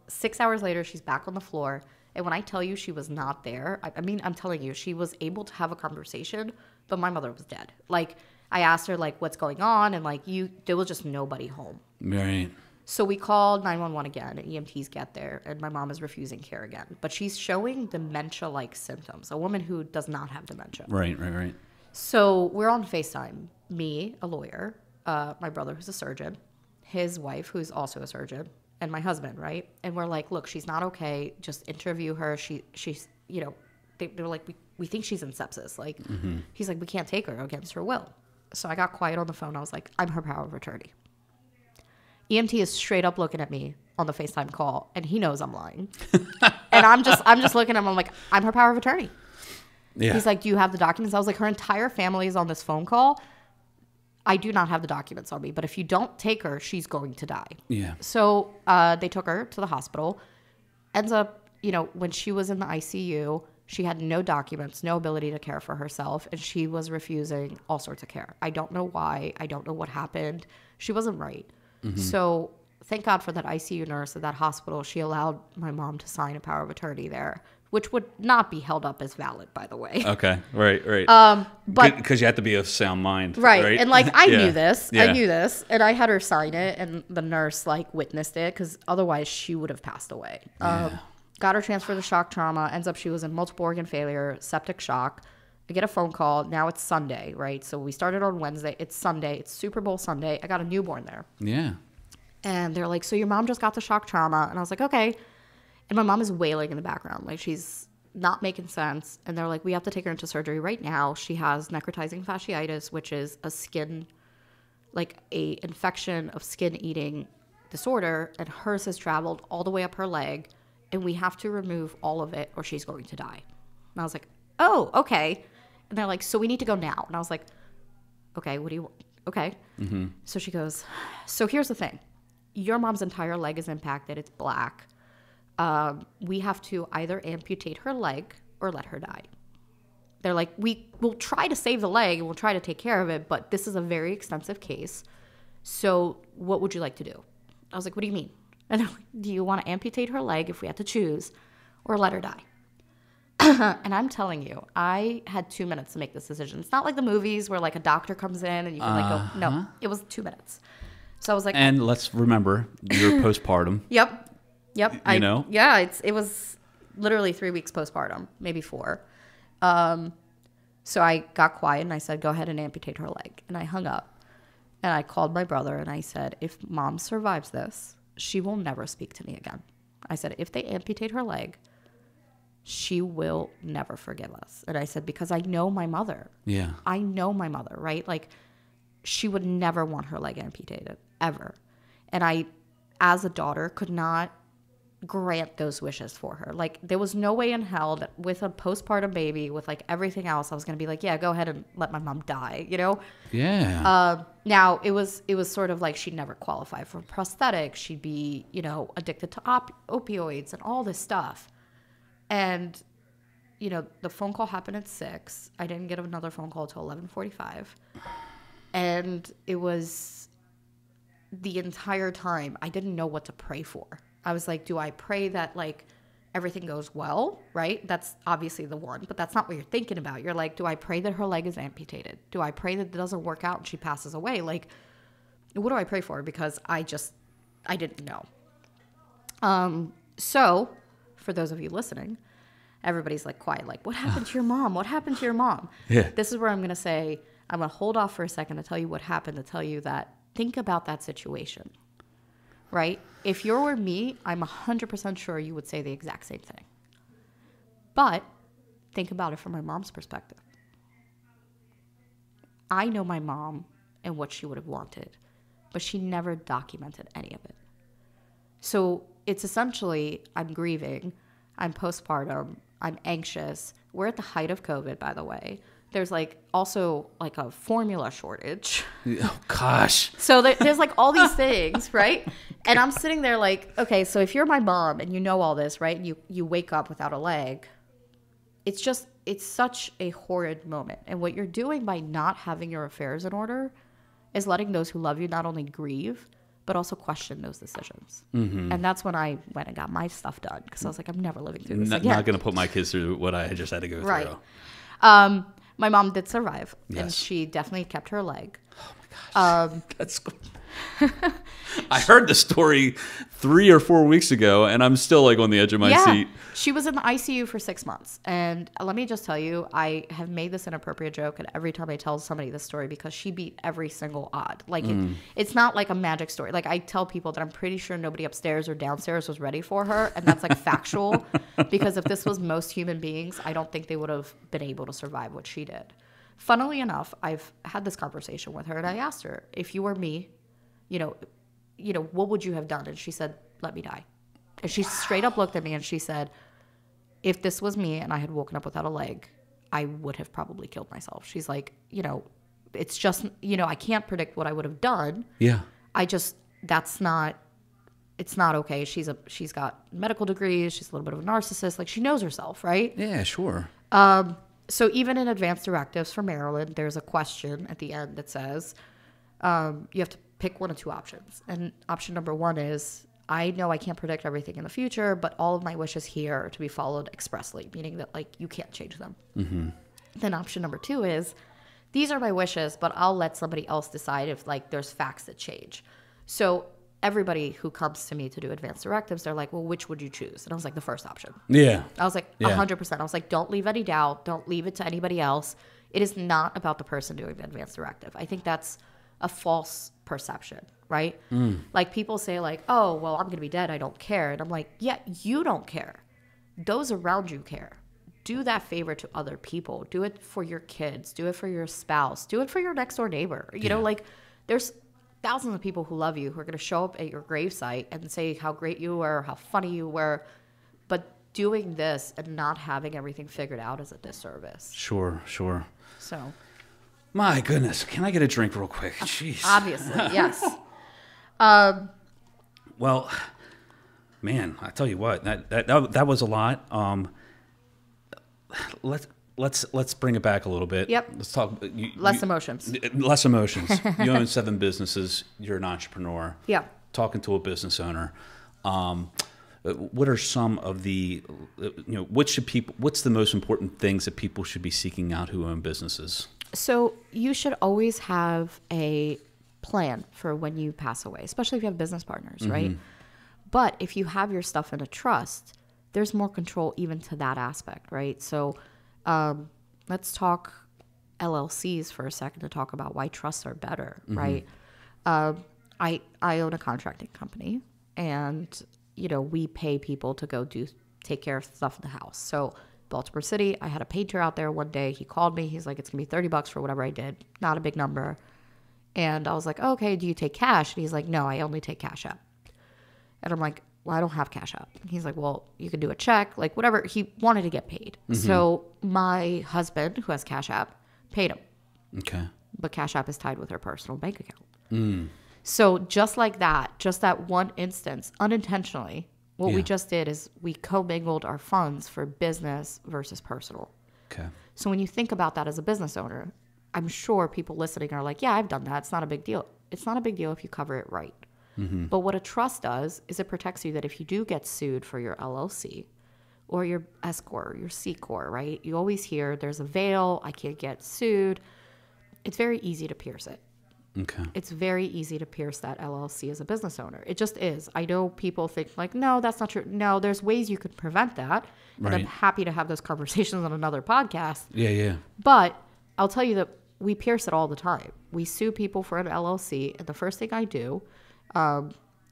[SPEAKER 1] 6 hours later, she's back on the floor. And when I tell you she was not there, I mean, I'm telling you, she was able to have a conversation, but my mother was dead. Like, I asked her, like, what's going on? And, like, there was just nobody home.
[SPEAKER 2] Right.
[SPEAKER 1] So we called 911 again, and EMTs get there, and my mom is refusing care again. But she's showing dementia-like symptoms, a woman who does not have dementia.
[SPEAKER 2] Right.
[SPEAKER 1] So we're on FaceTime, me, a lawyer, my brother, who's a surgeon, his wife, who's also a surgeon, and my husband, right? And we're like, look, she's not okay. Just interview her. She's, they're like, we think she's in sepsis. Like, he's like, we can't take her against her will. So I got quiet on the phone. I was like, I'm her power of attorney. EMT is straight up looking at me on the FaceTime call, and he knows I'm lying. And I'm just looking at him. I'm like, I'm her power of attorney.
[SPEAKER 2] Yeah.
[SPEAKER 1] He's like, do you have the documents? I was like, her entire family is on this phone call. I do not have the documents on me, but if you don't take her, she's going to die.
[SPEAKER 2] Yeah.
[SPEAKER 1] So they took her to the hospital. Ends up, when she was in the ICU, she had no documents, no ability to care for herself, and she was refusing all sorts of care. I don't know why. I don't know what happened. She wasn't right. Mm-hmm. So thank God for that ICU nurse at that hospital. She allowed my mom to sign a power of attorney there, which would not be held up as valid, by the way.
[SPEAKER 2] Okay, right.
[SPEAKER 1] But
[SPEAKER 2] because you have to be of sound mind,
[SPEAKER 1] right? And I
[SPEAKER 2] Yeah.
[SPEAKER 1] knew this,
[SPEAKER 2] Yeah.
[SPEAKER 1] I knew this, and I had her sign it, and the nurse witnessed it because otherwise she would have passed away. Got her transferred to shock trauma. Ends up she was in multiple organ failure, septic shock. I get a phone call. Now it's Sunday, right? So we started on Wednesday. It's Sunday. It's Super Bowl Sunday. I got a newborn there.
[SPEAKER 2] Yeah.
[SPEAKER 1] And they're like, so your mom just got the shock trauma. And I was like, okay. And my mom is wailing in the background. She's not making sense. And they're like, we have to take her into surgery right now. She has necrotizing fasciitis, which is a skin, a infection of skin eating disorder. And hers has traveled all the way up her leg. And we have to remove all of it or she's going to die. And I was like, oh, okay. And they're like, so we need to go now. And I was like, okay, what do you want? Okay. Mm-hmm. So she goes, so here's the thing. Your mom's entire leg is impacted. It's black. We have to either amputate her leg or let her die. They're like, we'll try to save the leg and we'll try to take care of it, but this is a very extensive case. So what would you like to do? I was like, what do you mean? And they're like, do you want to amputate her leg if we had to choose or let her die? And I'm telling you, I had 2 minutes to make this decision. It's not like the movies where a doctor comes in and you can go, no, it was 2 minutes. So I was like,
[SPEAKER 2] and let's remember you're postpartum.
[SPEAKER 1] Yep.
[SPEAKER 2] Yeah,
[SPEAKER 1] it was literally 3 weeks postpartum, maybe 4. So I got quiet and I said, go ahead and amputate her leg. And I hung up and I called my brother and I said, if mom survives this, she will never speak to me again. I said, if they amputate her leg, she will never forgive us. And I said, because I know my mother.
[SPEAKER 2] Yeah.
[SPEAKER 1] I know my mother, right? She would never want her leg amputated, ever. And I, as a daughter, could not grant those wishes for her. There was no way in hell that with a postpartum baby, with everything else, I was going to be like, yeah, go ahead and let my mom die,
[SPEAKER 2] Yeah.
[SPEAKER 1] Now it was sort of she'd never qualify for prosthetics. She'd be, addicted to opioids and all this stuff. And, the phone call happened at 6. I didn't get another phone call until 11:45. And it was the entire time I didn't know what to pray for. I was like, do I pray that everything goes well, right? That's obviously the one, but that's not what you're thinking about. You're like, do I pray that her leg is amputated? Do I pray that it doesn't work out and she passes away? What do I pray for? Because I didn't know. So for those of you listening, everybody's quiet, what happened to your mom? What happened to your mom?
[SPEAKER 2] Yeah.
[SPEAKER 1] This is where I'm going to say, I'm going to hold off for a second to tell you what happened, to tell you that think about that situation, right? If you were me, I'm 100% sure you would say the exact same thing. But think about it from my mom's perspective. I know my mom and what she would have wanted, but she never documented any of it. So it's essentially, I'm grieving, I'm postpartum, I'm anxious. We're at the height of COVID, by the way. There's also a formula shortage.
[SPEAKER 2] Oh, gosh.
[SPEAKER 1] So there's all these things, right? And I'm sitting there okay, so if you're my mom and you know all this, right? And you wake up without a leg, it's such a horrid moment. And what you're doing by not having your affairs in order is letting those who love you not only grieve, but also question those decisions. Mm-hmm. And that's when I went and got my stuff done because I was like, I'm never living through this again.
[SPEAKER 2] Not going to put my kids through what I just had to go through.
[SPEAKER 1] Right. My mom did survive,
[SPEAKER 2] yes.
[SPEAKER 1] and she definitely kept her leg.
[SPEAKER 2] Oh my gosh. That's I heard the story 3 or 4 weeks ago, and I'm still on the edge of my seat.
[SPEAKER 1] She was in the ICU for 6 months. And let me just tell you, I have made this inappropriate joke, and every time I tell somebody this story, because she beat every single odd. It's not like a magic story. I tell people that I'm pretty sure nobody upstairs or downstairs was ready for her, and that's factual. Because if this was most human beings, I don't think they would have been able to survive what she did. Funnily enough, I've had this conversation with her, and I asked her, if you were me, what would you have done? And she said, let me die. And she straight up looked at me and she said, if this was me and I had woken up without a leg, I would have probably killed myself. She's like, you know, it's just, you know, I can't predict what I would have done.
[SPEAKER 2] Yeah.
[SPEAKER 1] It's not okay. She's got medical degrees. She's a little bit of a narcissist. Like, she knows herself, right?
[SPEAKER 2] Yeah, sure.
[SPEAKER 1] So even in advanced directives for Maryland, there's a question at the end that says, you have to pick one of two options. And option number one is, I know I can't predict everything in the future, but all of my wishes here are to be followed expressly, meaning that, like, you can't change them. Mm-hmm. Then option number two is, these are my wishes, but I'll let somebody else decide if, like, there's facts that change. So everybody who comes to me to do advanced directives, they're like, well, which would you choose? And I was like, the first option.
[SPEAKER 2] Yeah.
[SPEAKER 1] I was like, 100%. I was like, don't leave any doubt. Don't leave it to anybody else. It is not about the person doing the advanced directive. I think that's a false perception, right? Like, people say, like, oh, well, I'm going to be dead. I don't care. And I'm like, yeah, you don't care. Those around you care. Do that favor to other people. Do it for your kids. Do it for your spouse. Do it for your next door neighbor. You know, like, there's thousands of people who love you who are going to show up at your gravesite and say how great you were, how funny you were. But doing this and not having everything figured out is a disservice.
[SPEAKER 2] Sure.
[SPEAKER 1] So,
[SPEAKER 2] My goodness. Can I get a drink real quick? Jeez.
[SPEAKER 1] obviously, yes.
[SPEAKER 2] Well, man, I tell you what, that was a lot. Let's bring it back a little bit.
[SPEAKER 1] Yep.
[SPEAKER 2] Let's talk
[SPEAKER 1] Less emotions.
[SPEAKER 2] Less emotions. You own 7 businesses. You're an entrepreneur.
[SPEAKER 1] Yeah.
[SPEAKER 2] Talking to a business owner. What are some of the, what's the most important things that people should be seeking out who own businesses?
[SPEAKER 1] So you should always have a plan for when you pass away, especially if you have business partners, right? But if you have your stuff in a trust, there's more control even to that aspect, right? So let's talk LLCs for a second to talk about why trusts are better, right? I own a contracting company, and we pay people to go take care of stuff in the house. So Baltimore City, I had a painter out there one day. He called me. He's like, it's gonna be $30 for whatever I did. Not a big number. And I was like, oh, okay, do you take cash? And he's like, no, I only take Cash App. And I'm like, well, I don't have Cash App. And he's like, well, you can do a check, like whatever. He wanted to get paid. So my husband, who has Cash App, paid him.
[SPEAKER 2] Okay.
[SPEAKER 1] But Cash App is tied with her personal bank account. So just like that, just that one instance, unintentionally, what we just did is we commingled our funds for business versus personal.
[SPEAKER 2] Okay.
[SPEAKER 1] So when you think about that as a business owner, I'm sure people listening are like, yeah, I've done that. It's not a big deal. It's not a big deal if you cover it right. But what a trust does is it protects you that if you do get sued for your LLC or your S Corp or your C Corp, right? You always hear there's a veil, I can't get sued. It's very easy to pierce it.
[SPEAKER 2] Okay.
[SPEAKER 1] It's very easy to pierce that LLC as a business owner. It just is. I know people think like, no, that's not true. No, there's ways you could prevent that. And I'm happy to have those conversations on another podcast.
[SPEAKER 2] Yeah.
[SPEAKER 1] But I'll tell you that we pierce it all the time. We sue people for an LLC, and the first thing I do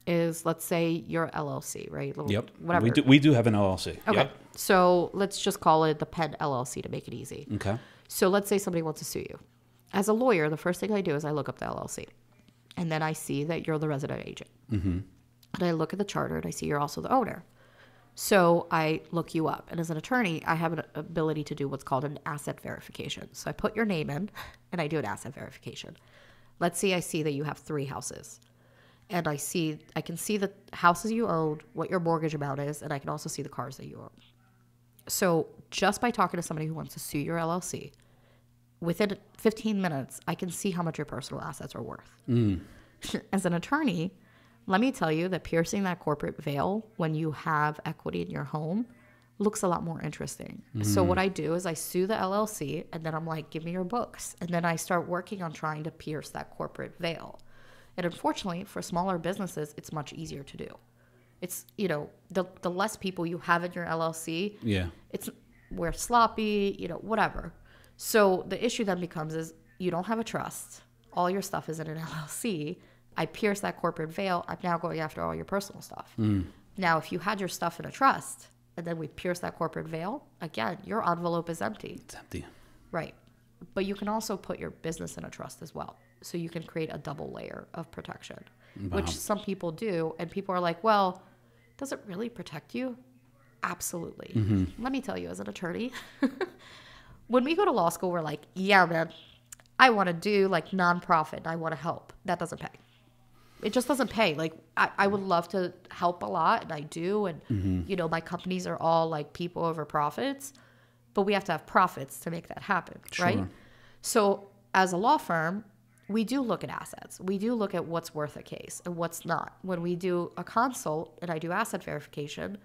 [SPEAKER 1] is, let's say your LLC, right?
[SPEAKER 2] Yep.
[SPEAKER 1] Whatever.
[SPEAKER 2] We do have an LLC.
[SPEAKER 1] Okay.
[SPEAKER 2] Yep.
[SPEAKER 1] So let's just call it the Penn LLC to make it easy.
[SPEAKER 2] Okay.
[SPEAKER 1] So let's say somebody wants to sue you. As a lawyer, the first thing I do is I look up the LLC. And then I see that you're the resident agent. And I look at the charter and I see you're also the owner. So I look you up. And as an attorney, I have an ability to do what's called an asset verification. So I put your name in and I do an asset verification. Let's say I see that you have 3 houses. And I can see the houses you own, what your mortgage amount is, and I can also see the cars that you own. So just by talking to somebody who wants to sue your LLC, within 15 minutes, I can see how much your personal assets are worth. As an attorney, let me tell you that piercing that corporate veil when you have equity in your home looks a lot more interesting. So what I do is I sue the LLC, and then I'm like, give me your books. And then I start working on trying to pierce that corporate veil. And unfortunately, for smaller businesses, it's much easier to do. It's, the less people you have in your LLC, we're sloppy, whatever. So the issue then becomes is you don't have a trust. All your stuff is in an LLC. I pierce that corporate veil. I'm now going after all your personal stuff. Now, if you had your stuff in a trust and then we pierce that corporate veil, again, your envelope is empty.
[SPEAKER 2] It's empty.
[SPEAKER 1] Right. But you can also put your business in a trust as well. So you can create a double layer of protection, which some people do. And people are like, well, does it really protect you? Absolutely. Let me tell you, as an attorney, when we go to law school, we're like, yeah, man, I want to do like nonprofit. I want to help. That doesn't pay. It just doesn't pay. Like, I would love to help a lot, and I do. And, you know, my companies are all like people over profits, but we have to have profits to make that happen, right? So as a law firm, we do look at assets. We do look at what's worth a case and what's not. When we do a consult and I do asset verification,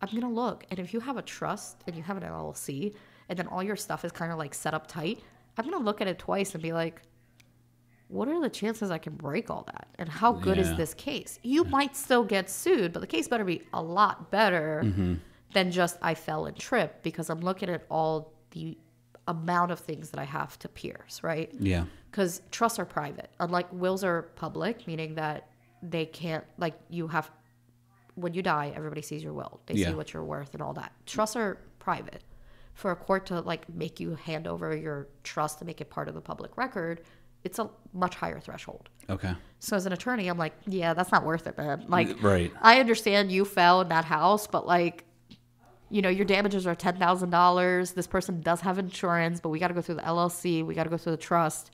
[SPEAKER 1] I'm going to look. And if you have a trust and you have an LLC and then all your stuff is kind of like set up tight, I'm going to look at it twice and be like, what are the chances I can break all that? And how good is this case? You might still get sued, but the case better be a lot better than just I fell and tripped, because I'm looking at all the amount of things that I have to pierce, right?
[SPEAKER 2] Yeah.
[SPEAKER 1] Because trusts are private. Unlike wills are public, meaning that they can't, like, you have, when you die, everybody sees your will. They see what you're worth and all that. Trusts are private. For a court to, like, make you hand over your trust to make it part of the public record, it's a much higher threshold.
[SPEAKER 2] Okay.
[SPEAKER 1] So as an attorney, I'm like, yeah, that's not worth it, man. Like,
[SPEAKER 2] right.
[SPEAKER 1] I understand you fell in that house, but, like, you know, your damages are $10,000. This person does have insurance, but we got to go through the LLC. We got to go through the trust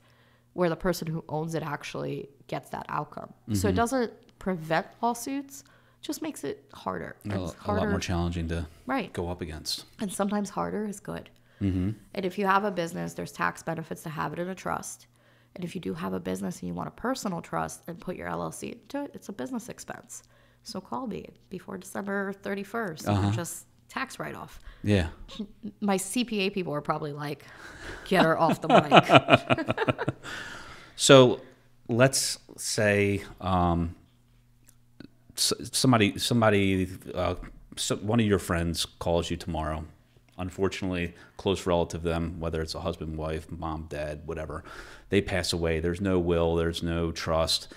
[SPEAKER 1] where the person who owns it actually gets that outcome. So it doesn't prevent lawsuits, just makes it harder.
[SPEAKER 2] A lot more challenging to go up against.
[SPEAKER 1] And sometimes harder is good. And if you have a business, there's tax benefits to have it in a trust. And if you do have a business and you want a personal trust and put your LLC into it, it's a business expense. So call me before December 31st and just tax write-off.
[SPEAKER 2] Yeah.
[SPEAKER 1] My CPA people are probably like, get her off the mic.
[SPEAKER 2] So let's say somebody, one of your friends calls you tomorrow. Unfortunately, close relative to them, whether it's a husband, wife, mom, dad, whatever, they pass away. There's no will. There's no trust.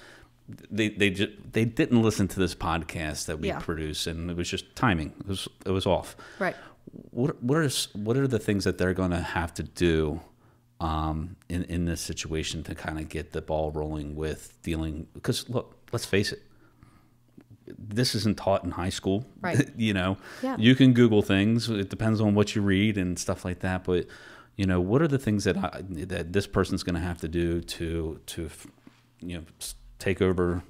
[SPEAKER 2] They didn't listen to this podcast that we produce, and it was just timing. It was off. Right. What are the things that they're going to have to do in this situation to kind of get the ball rolling with dealing? Because look, let's face it, this isn't taught in high school. Right. You know, you can Google things. It depends on what you read and stuff like that. But you know, what are the things that that this person's going to have to do to you know, take over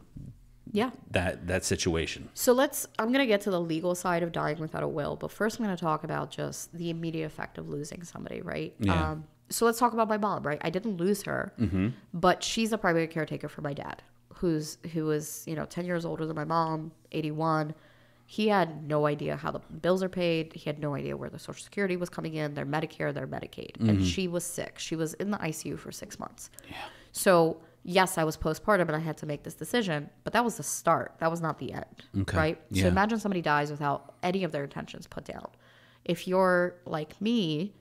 [SPEAKER 2] that situation? So I'm going to get to the legal side of dying without a will, but first I'm going to talk about just the immediate effect of losing somebody, right? Yeah. So let's talk about my mom, right? I didn't lose her, but she's a primary caretaker for my dad, who was, you know, 10 years older than my mom, 81. He had no idea how the bills are paid. He had no idea where the Social Security was coming in, their Medicare, their Medicaid. And she was sick. She was in the ICU for 6 months. Yeah. So yes, I was postpartum and I had to make this decision, but that was the start. That was not the end, right? Yeah. So imagine somebody dies without any of their intentions put down. If you're like me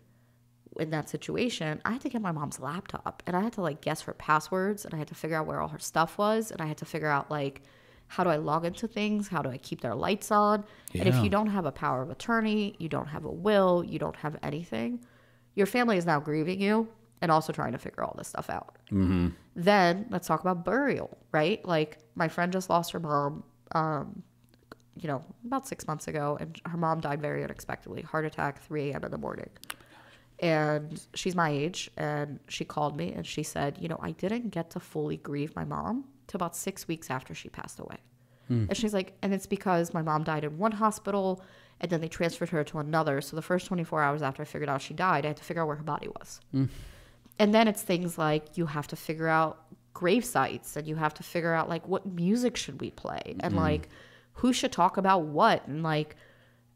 [SPEAKER 2] in that situation, I had to get my mom's laptop and I had to like guess her passwords and I had to figure out where all her stuff was and I had to figure out like, how do I log into things? How do I keep their lights on? Yeah. And if you don't have a power of attorney, you don't have a will, you don't have anything, your family is now grieving you and also trying to figure all this stuff out. Then let's talk about burial, right? Like my friend just lost her mom, you know, about 6 months ago, and her mom died very unexpectedly, heart attack, 3 a.m. in the morning. And she's my age, and she called me and she said, you know, I didn't get to fully grieve my mom till about 6 weeks after she passed away. And she's like, and it's because my mom died in one hospital and then they transferred her to another. So the first 24 hours after I figured out she died, I had to figure out where her body was. And then it's things like you have to figure out grave sites and you have to figure out like what music should we play and like who should talk about what. And like,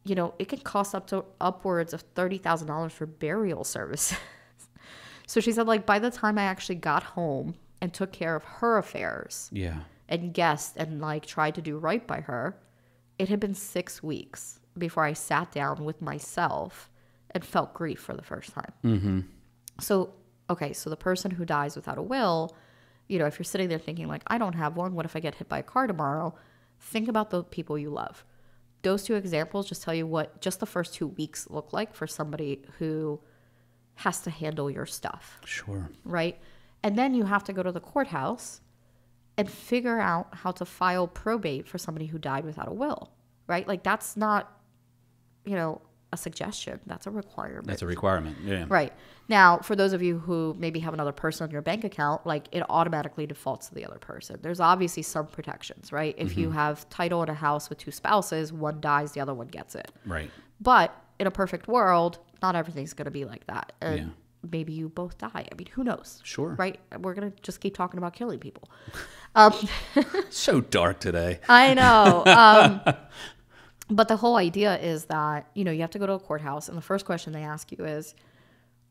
[SPEAKER 2] you know, it can cost upwards of $30,000 for burial services. So she said like by the time I actually got home and took care of her affairs and guessed and like tried to do right by her, it had been 6 weeks before I sat down with myself and felt grief for the first time. So okay, so the person who dies without a will, you know, if you're sitting there thinking like, I don't have one, what if I get hit by a car tomorrow? Think about the people you love. Those two examples just tell you what just the first 2 weeks look like for somebody who has to handle your stuff. Sure. Right? And then you have to go to the courthouse and figure out how to file probate for somebody who died without a will, right? Like that's not, you know,
[SPEAKER 1] a suggestion. That's a requirement.
[SPEAKER 2] That's a requirement. Yeah.
[SPEAKER 1] Right. Now, for those of you who maybe have another person on your bank account, like it automatically defaults to the other person. There's obviously some protections, right? If you have title in a house with 2 spouses, one dies, the other one gets it.
[SPEAKER 2] Right.
[SPEAKER 1] But in a perfect world, not everything's going to be like that. And maybe you both die. I mean, who knows?
[SPEAKER 2] Sure.
[SPEAKER 1] Right? We're going to just keep talking about killing people.
[SPEAKER 2] So dark today.
[SPEAKER 1] I know. But the whole idea is that, you have to go to a courthouse, and the first question they ask you is,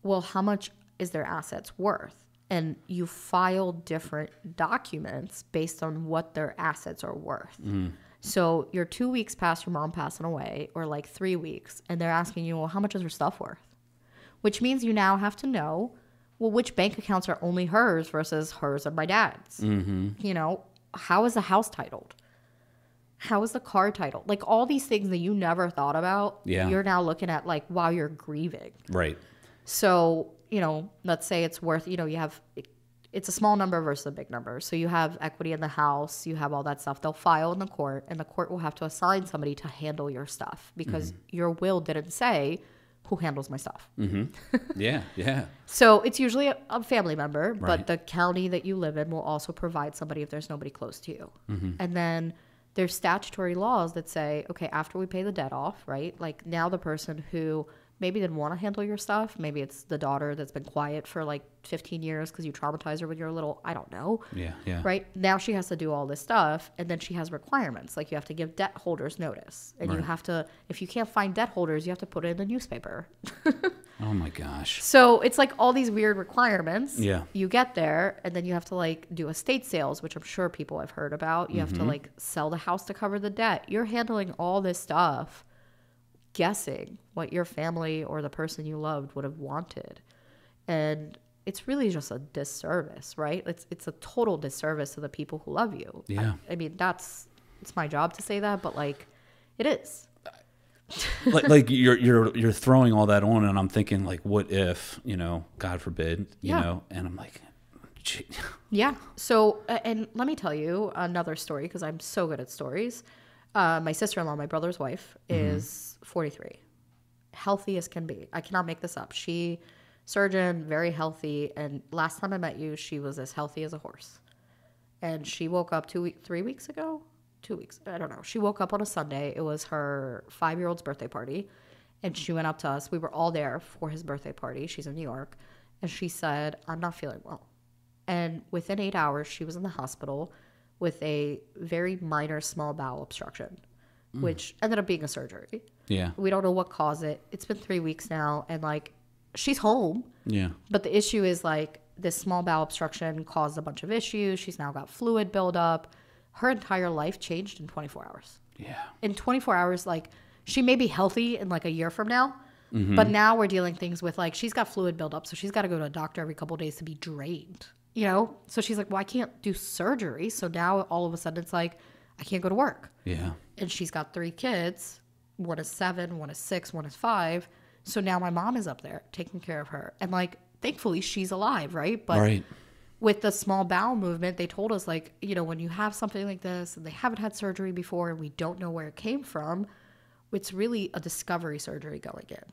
[SPEAKER 1] well, how much is their assets worth? And you file different documents based on what their assets are worth. So you're 2 weeks past your mom passing away, or like 3 weeks, and they're asking you, well, how much is her stuff worth? Which means you now have to know, well, which bank accounts are only hers versus hers and my dad's? How is the house titled? How is the car titled? Like all these things that you never thought about, you're now looking at like while you're grieving.
[SPEAKER 2] Right.
[SPEAKER 1] So, let's say it's worth, it's a small number versus a big number. So you have equity in the house, you have all that stuff. They'll file in the court, and the court will have to assign somebody to handle your stuff because your will didn't say who handles my stuff.
[SPEAKER 2] Yeah.
[SPEAKER 1] So it's usually a family member, but the county that you live in will also provide somebody if there's nobody close to you. And then there's statutory laws that say, okay, after we pay the debt off, right? Like now the person who maybe didn't want to handle your stuff, maybe it's the daughter that's been quiet for like 15 years because you traumatized her when you were little, I don't know.
[SPEAKER 2] Yeah.
[SPEAKER 1] Right? Now she has to do all this stuff, and then she has requirements. Like you have to give debt holders notice. And you have to, if you can't find debt holders, you have to put it in the newspaper.
[SPEAKER 2] Oh my gosh.
[SPEAKER 1] So it's like all these weird requirements.
[SPEAKER 2] Yeah.
[SPEAKER 1] You get there, and then you have to like do estate sales, which I'm sure people have heard about. You have to like sell the house to cover the debt. You're handling all this stuff, guessing what your family or the person you loved would have wanted. And it's really just a disservice, right? It's a total disservice to the people who love you.
[SPEAKER 2] Yeah.
[SPEAKER 1] I mean, it's my job to say that, but like it is.
[SPEAKER 2] like you're throwing all that on, and I'm thinking like, what if, God forbid, and I'm like, gee.
[SPEAKER 1] Yeah. So, and let me tell you another story, because I'm so good at stories. My sister-in-law, my brother's wife, is 43, healthy as can be. I cannot make this up. She surgeon, very healthy, and last time I met you, she was as healthy as a horse. And she woke up 3 weeks ago. 2 weeks, I don't know. She woke up on a Sunday. It was her 5-year-old's birthday party, and she went up to us. We were all there for his birthday party. She's in New York, and she said, I'm not feeling well. And within 8 hours, she was in the hospital with a very minor small bowel obstruction, which ended up being a surgery.
[SPEAKER 2] Yeah.
[SPEAKER 1] We don't know what caused it. It's been 3 weeks now, and like she's home.
[SPEAKER 2] Yeah.
[SPEAKER 1] But the issue is like this small bowel obstruction caused a bunch of issues. She's now got fluid buildup. Her entire life changed in 24 hours.
[SPEAKER 2] Yeah.
[SPEAKER 1] In 24 hours, like she may be healthy in like a year from now, but now we're dealing things with like she's got fluid buildup, so she's got to go to a doctor every couple of days to be drained. So she's like, well, I can't do surgery. So now all of a sudden it's like, I can't go to work.
[SPEAKER 2] Yeah.
[SPEAKER 1] And she's got 3 kids. One is 7, one is 6, one is 5. So now my mom is up there taking care of her. And like, thankfully she's alive, right? But with the small bowel movement, they told us like, when you have something like this and they haven't had surgery before and we don't know where it came from, it's really a discovery surgery going in.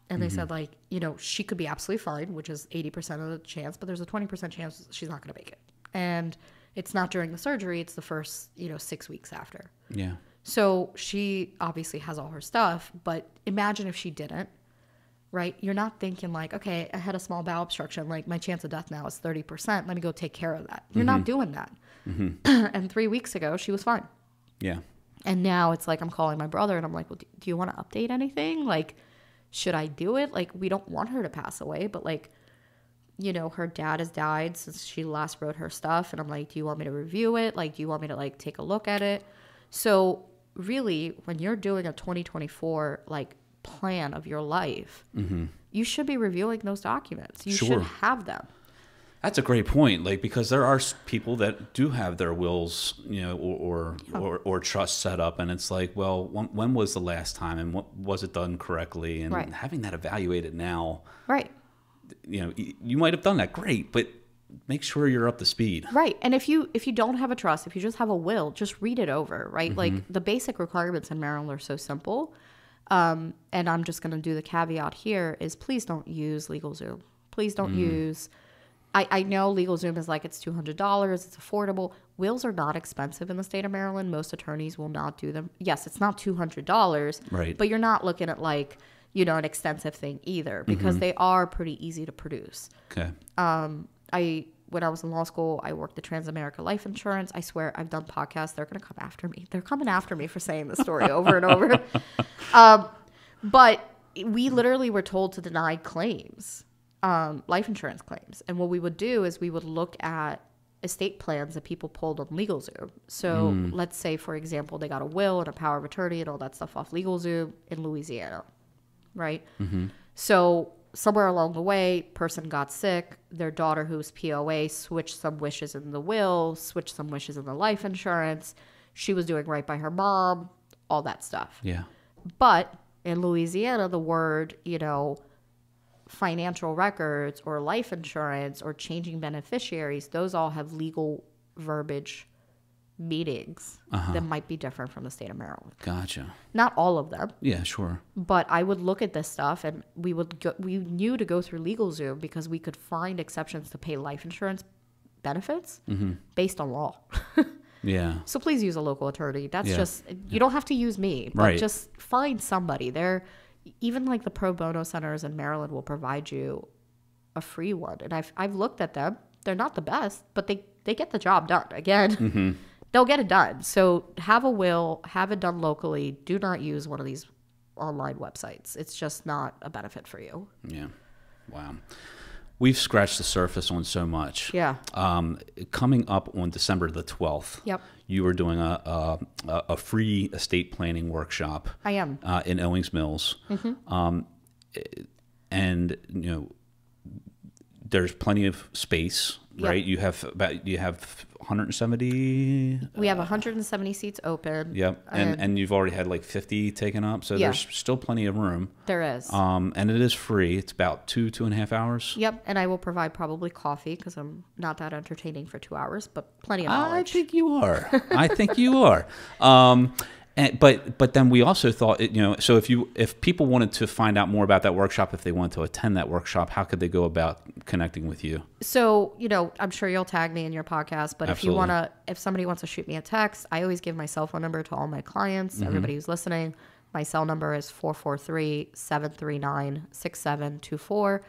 [SPEAKER 1] And they said, like, she could be absolutely fine, which is 80% of the chance, but there's a 20% chance she's not going to make it. And it's not during the surgery. It's the first, 6 weeks after.
[SPEAKER 2] Yeah. So
[SPEAKER 1] she obviously has all her stuff, but imagine if she didn't, right? You're not thinking like, okay, I had a small bowel obstruction. Like my chance of death now is 30%. Let me go take care of that. You're not doing that. And 3 weeks ago, she was fine.
[SPEAKER 2] Yeah.
[SPEAKER 1] And now it's like, I'm calling my brother and I'm like, well, do you want to update anything? Like, should I do it? Like, we don't want her to pass away, but like, her dad has died since she last wrote her stuff. And I'm like, do you want me to review it? Like, do you want me to like take a look at it? So really, when you're doing a 2024, like plan of your life, you should be reviewing those documents. You should have them.
[SPEAKER 2] That's a great point. Like, because there are people that do have their wills, or trust set up, and it's like, well, when was the last time, and what was it done correctly, and having that evaluated now,
[SPEAKER 1] right?
[SPEAKER 2] You might have done that, great, but make sure you're up to speed,
[SPEAKER 1] right? And if you don't have a trust, if you just have a will, just read it over, right? Like the basic requirements in Maryland are so simple. And I'm just going to do the caveat here is please don't use LegalZoom. Please don't use... I know LegalZoom is like, it's $200. It's affordable. Wills are not expensive in the state of Maryland. Most attorneys will not do them. Yes, it's not $200.
[SPEAKER 2] Right.
[SPEAKER 1] But you're not looking at like, you know, an extensive thing either because they are pretty easy to produce.
[SPEAKER 2] Okay.
[SPEAKER 1] When I was in law school, I worked at Transamerica Life Insurance. I swear I've done podcasts. They're going to come after me. They're coming after me for saying this story over and over. But we literally were told to deny claims, life insurance claims. And what we would do is we would look at estate plans that people pulled on LegalZoom. So let's say, for example, they got a will and a power of attorney and all that stuff off LegalZoom in Louisiana, right? So somewhere along the way, person got sick. Their daughter, who's POA, switched some wishes in the will, switched some wishes in the life insurance. She was doing right by her mom, all that stuff.
[SPEAKER 2] Yeah.
[SPEAKER 1] But in Louisiana, the word, you know, financial records or life insurance or changing beneficiaries, those all have legal verbiage meanings that might be different from the state of Maryland.
[SPEAKER 2] Gotcha.
[SPEAKER 1] Not all of them.
[SPEAKER 2] Yeah, sure.
[SPEAKER 1] But I would look at this stuff and we knew to go through LegalZoom because we could find exceptions to pay life insurance benefits based on law.
[SPEAKER 2] Yeah.
[SPEAKER 1] So please use a local attorney. That's just, you don't have to use me, but just find somebody. Even like the pro bono centers in Maryland will provide you a free one. And I've looked at them. They're not the best, but they get the job done. Again, they'll get it done. So have a will, have it done locally. Do not use one of these online websites. It's just not a benefit for you.
[SPEAKER 2] Yeah. Wow. We've scratched the surface on so much.
[SPEAKER 1] Yeah.
[SPEAKER 2] Coming up on December the 12th,
[SPEAKER 1] Yep.
[SPEAKER 2] you are doing a free estate planning workshop.
[SPEAKER 1] I am.
[SPEAKER 2] In Owings Mills. And, you know, there's plenty of space, right? You have 170.
[SPEAKER 1] We have 170 seats open.
[SPEAKER 2] Yep. And you've already had like 50 taken up. So there's still plenty of room.
[SPEAKER 1] There is.
[SPEAKER 2] And it is free. It's about 2.5 hours.
[SPEAKER 1] Yep. And I will provide probably coffee because I'm not that entertaining for 2 hours, but plenty of knowledge.
[SPEAKER 2] I think you are. I think you are. But then we also thought, you know, so if people wanted to find out more about that workshop, if they wanted to attend that workshop, how could they go about connecting with you?
[SPEAKER 1] So, you know, I'm sure you'll tag me in your podcast, but
[SPEAKER 2] Absolutely.
[SPEAKER 1] if somebody wants to shoot me a text, I always give my cell phone number to all my clients, everybody who's listening. My cell number is 443-739-6724.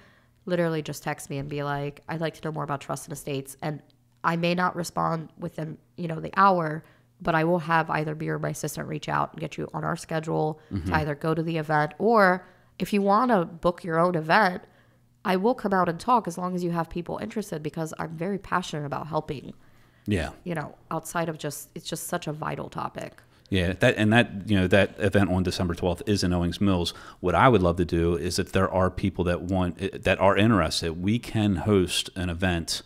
[SPEAKER 1] Literally just text me and be like, I'd like to know more about trust and estates. And I may not respond within, you know, the hour, but I will have either me or my assistant reach out and get you on our schedule to either go to the event, or if you want to book your own event, I will come out and talk as long as you have people interested, because I'm very passionate about helping.
[SPEAKER 2] Yeah.
[SPEAKER 1] You know, outside of it's just such a vital topic.
[SPEAKER 2] Yeah, that event on December 12th is in Owings Mills. What I would love to do is, if there are people that are interested, we can host an event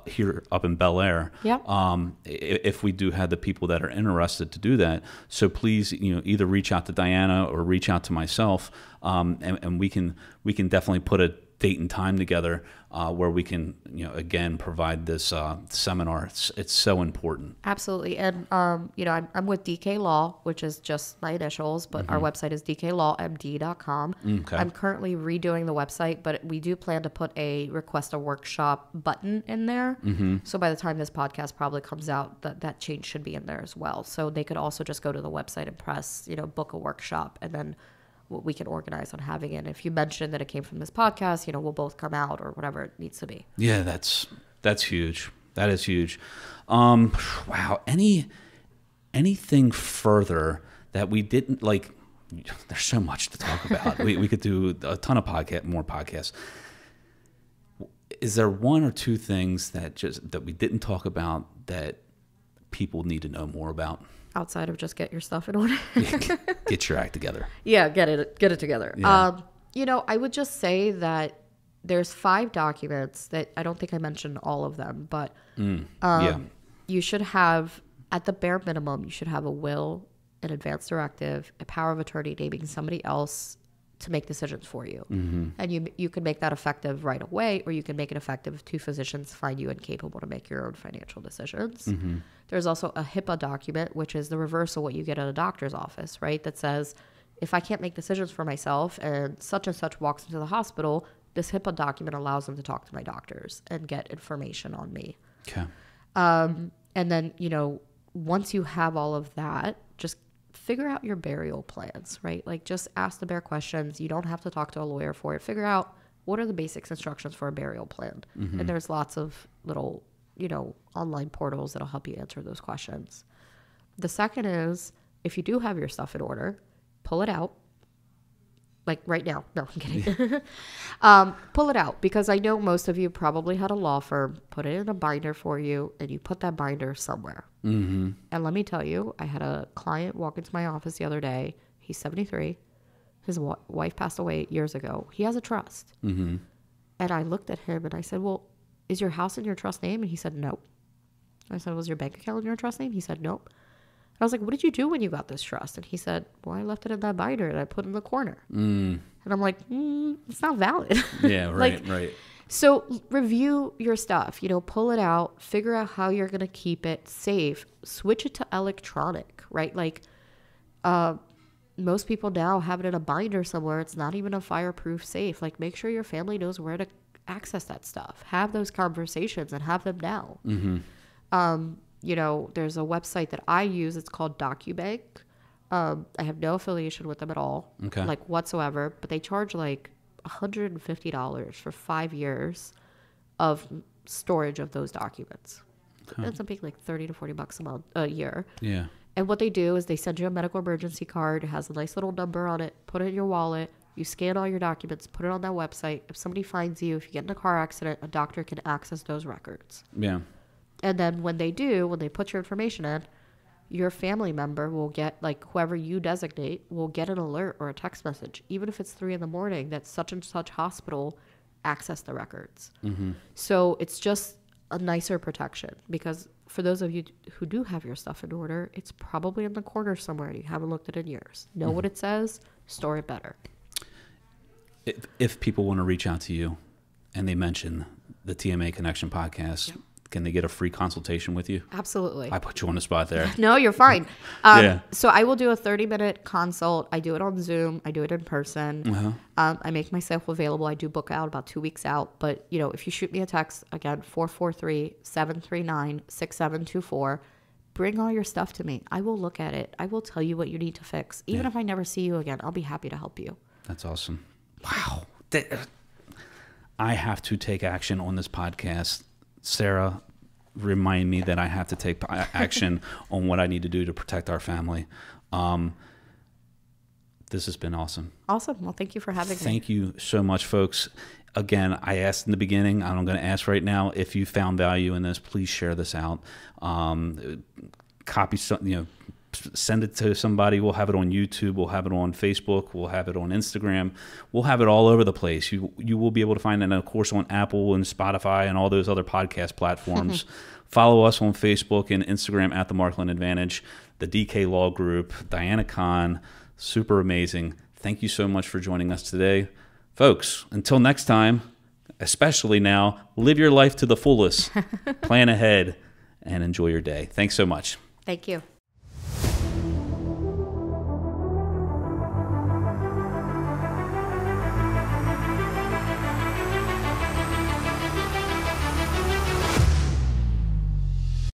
[SPEAKER 2] here up in Bel Air.
[SPEAKER 1] Yep.
[SPEAKER 2] If we do have the people that are interested to do that, so please, you know, either reach out to Diana or reach out to myself, and we can definitely put a date and time together where we can, you know, again, provide this seminar. It's so important.
[SPEAKER 1] Absolutely. And, you know, I'm with DK Law, which is just my initials, but our website is dklawmd.com.
[SPEAKER 2] Okay.
[SPEAKER 1] I'm currently redoing the website, but we do plan to put a request a workshop button in there. So by the time this podcast probably comes out, that change should be in there as well. So they could also just go to the website and press, you know, book a workshop, and then we can organize on having it. If you mention that it came from this podcast, you know, we'll both come out or whatever it needs to be.
[SPEAKER 2] Yeah, that's huge. That is huge. Wow. Anything further that we didn't like? There's so much to talk about. we could do a ton of more podcasts. Is there one or two things that we didn't talk about that people need to know more about?
[SPEAKER 1] Outside of just get your stuff in order.
[SPEAKER 2] Get your act together.
[SPEAKER 1] Yeah, get it together.
[SPEAKER 2] Yeah.
[SPEAKER 1] You know, I would just say that there's 5 documents that I don't think I mentioned all of them, but you should have, at the bare minimum, you should have a will, an advance directive, a power of attorney naming somebody else to make decisions for you. And you can make that effective right away, or you can make it effective if 2 physicians find you incapable to make your own financial decisions. There's also a HIPAA document, which is the reverse of what you get at a doctor's office, right? That says if I can't make decisions for myself and such walks into the hospital, this HIPAA document allows them to talk to my doctors and get information on me.
[SPEAKER 2] Okay.
[SPEAKER 1] And then, you know, once you have all of that, just figure out your burial plans, right? Like, just ask the bare questions. You don't have to talk to a lawyer for it. Figure out what are the basic instructions for a burial plan. And there's lots of little, you know, online portals that'll help you answer those questions. The second is, if you do have your stuff in order, pull it out. Like right now. No, I'm kidding. Pull it out, because I know most of you probably had a law firm put it in a binder for you, and you put that binder somewhere. And let me tell you, I had a client walk into my office the other day. He's 73. His wife passed away years ago. He has a trust. And I looked at him and I said, well, is your house in your trust name? And he said, nope. I said, was your bank account in your trust name? He said, nope. I was like, what did you do when you got this trust? And he said, well, I left it in that binder and I put it in the corner. And I'm like, it's not valid.
[SPEAKER 2] Yeah, right, right.
[SPEAKER 1] So review your stuff, you know, pull it out, figure out how you're going to keep it safe, switch it to electronic, right? Like, most people now have it in a binder somewhere. It's not even a fireproof safe. Like, make sure your family knows where to access that stuff. Have those conversations and have them now. You know, there's a website that I use. It's called DocuBank. I have no affiliation with them at all, like whatsoever. But they charge like $150 for 5 years of storage of those documents. It ends up being like $30 to $40 a year.
[SPEAKER 2] Yeah.
[SPEAKER 1] And what they do is they send you a medical emergency card. It has a nice little number on it. Put it in your wallet. You scan all your documents. Put it on that website. If somebody finds you, if you get in a car accident, a doctor can access those records.
[SPEAKER 2] Yeah.
[SPEAKER 1] And then when they put your information in, your family member will get, like, whoever you designate will get an alert or a text message, even if it's 3 a.m, that such and such hospital accessed the records. So it's just a nicer protection, because for those of you who do have your stuff in order, it's probably in the corner somewhere. You haven't looked at it in years. Know what it says, store it better.
[SPEAKER 2] If people want to reach out to you and they mention the TMA Connection podcast, can they get a free consultation with you?
[SPEAKER 1] Absolutely.
[SPEAKER 2] I put you on the spot there.
[SPEAKER 1] No, you're fine.
[SPEAKER 2] Yeah.
[SPEAKER 1] So I will do a 30-minute consult. I do it on Zoom. I do it in person. I make myself available. I do book out about 2 weeks out. But, you know, if you shoot me a text, again, 443-739-6724, bring all your stuff to me. I will look at it. I will tell you what you need to fix. Even if I never see you again, I'll be happy to help you.
[SPEAKER 2] That's awesome. Wow. I have to take action on this podcast. Sarah, remind me that I have to take action on what I need to do to protect our family. This has been awesome.
[SPEAKER 1] Awesome. Well, thank you for having me.
[SPEAKER 2] Thank you so much, folks. Again, I asked in the beginning, and I'm going to ask right now, if you found value in this, please share this out. Copy some, you know, send it to somebody. We'll have it on YouTube. We'll have it on Facebook. We'll have it on Instagram. We'll have it all over the place. You will be able to find it, of course, on Apple and Spotify and all those other podcast platforms. Follow us on Facebook and Instagram at the Markland Advantage, the DK Law Group, Diana Kahn. Super amazing. Thank you so much for joining us today. Folks, until next time, especially now, live your life to the fullest, plan ahead, and enjoy your day. Thanks so much.
[SPEAKER 1] Thank you.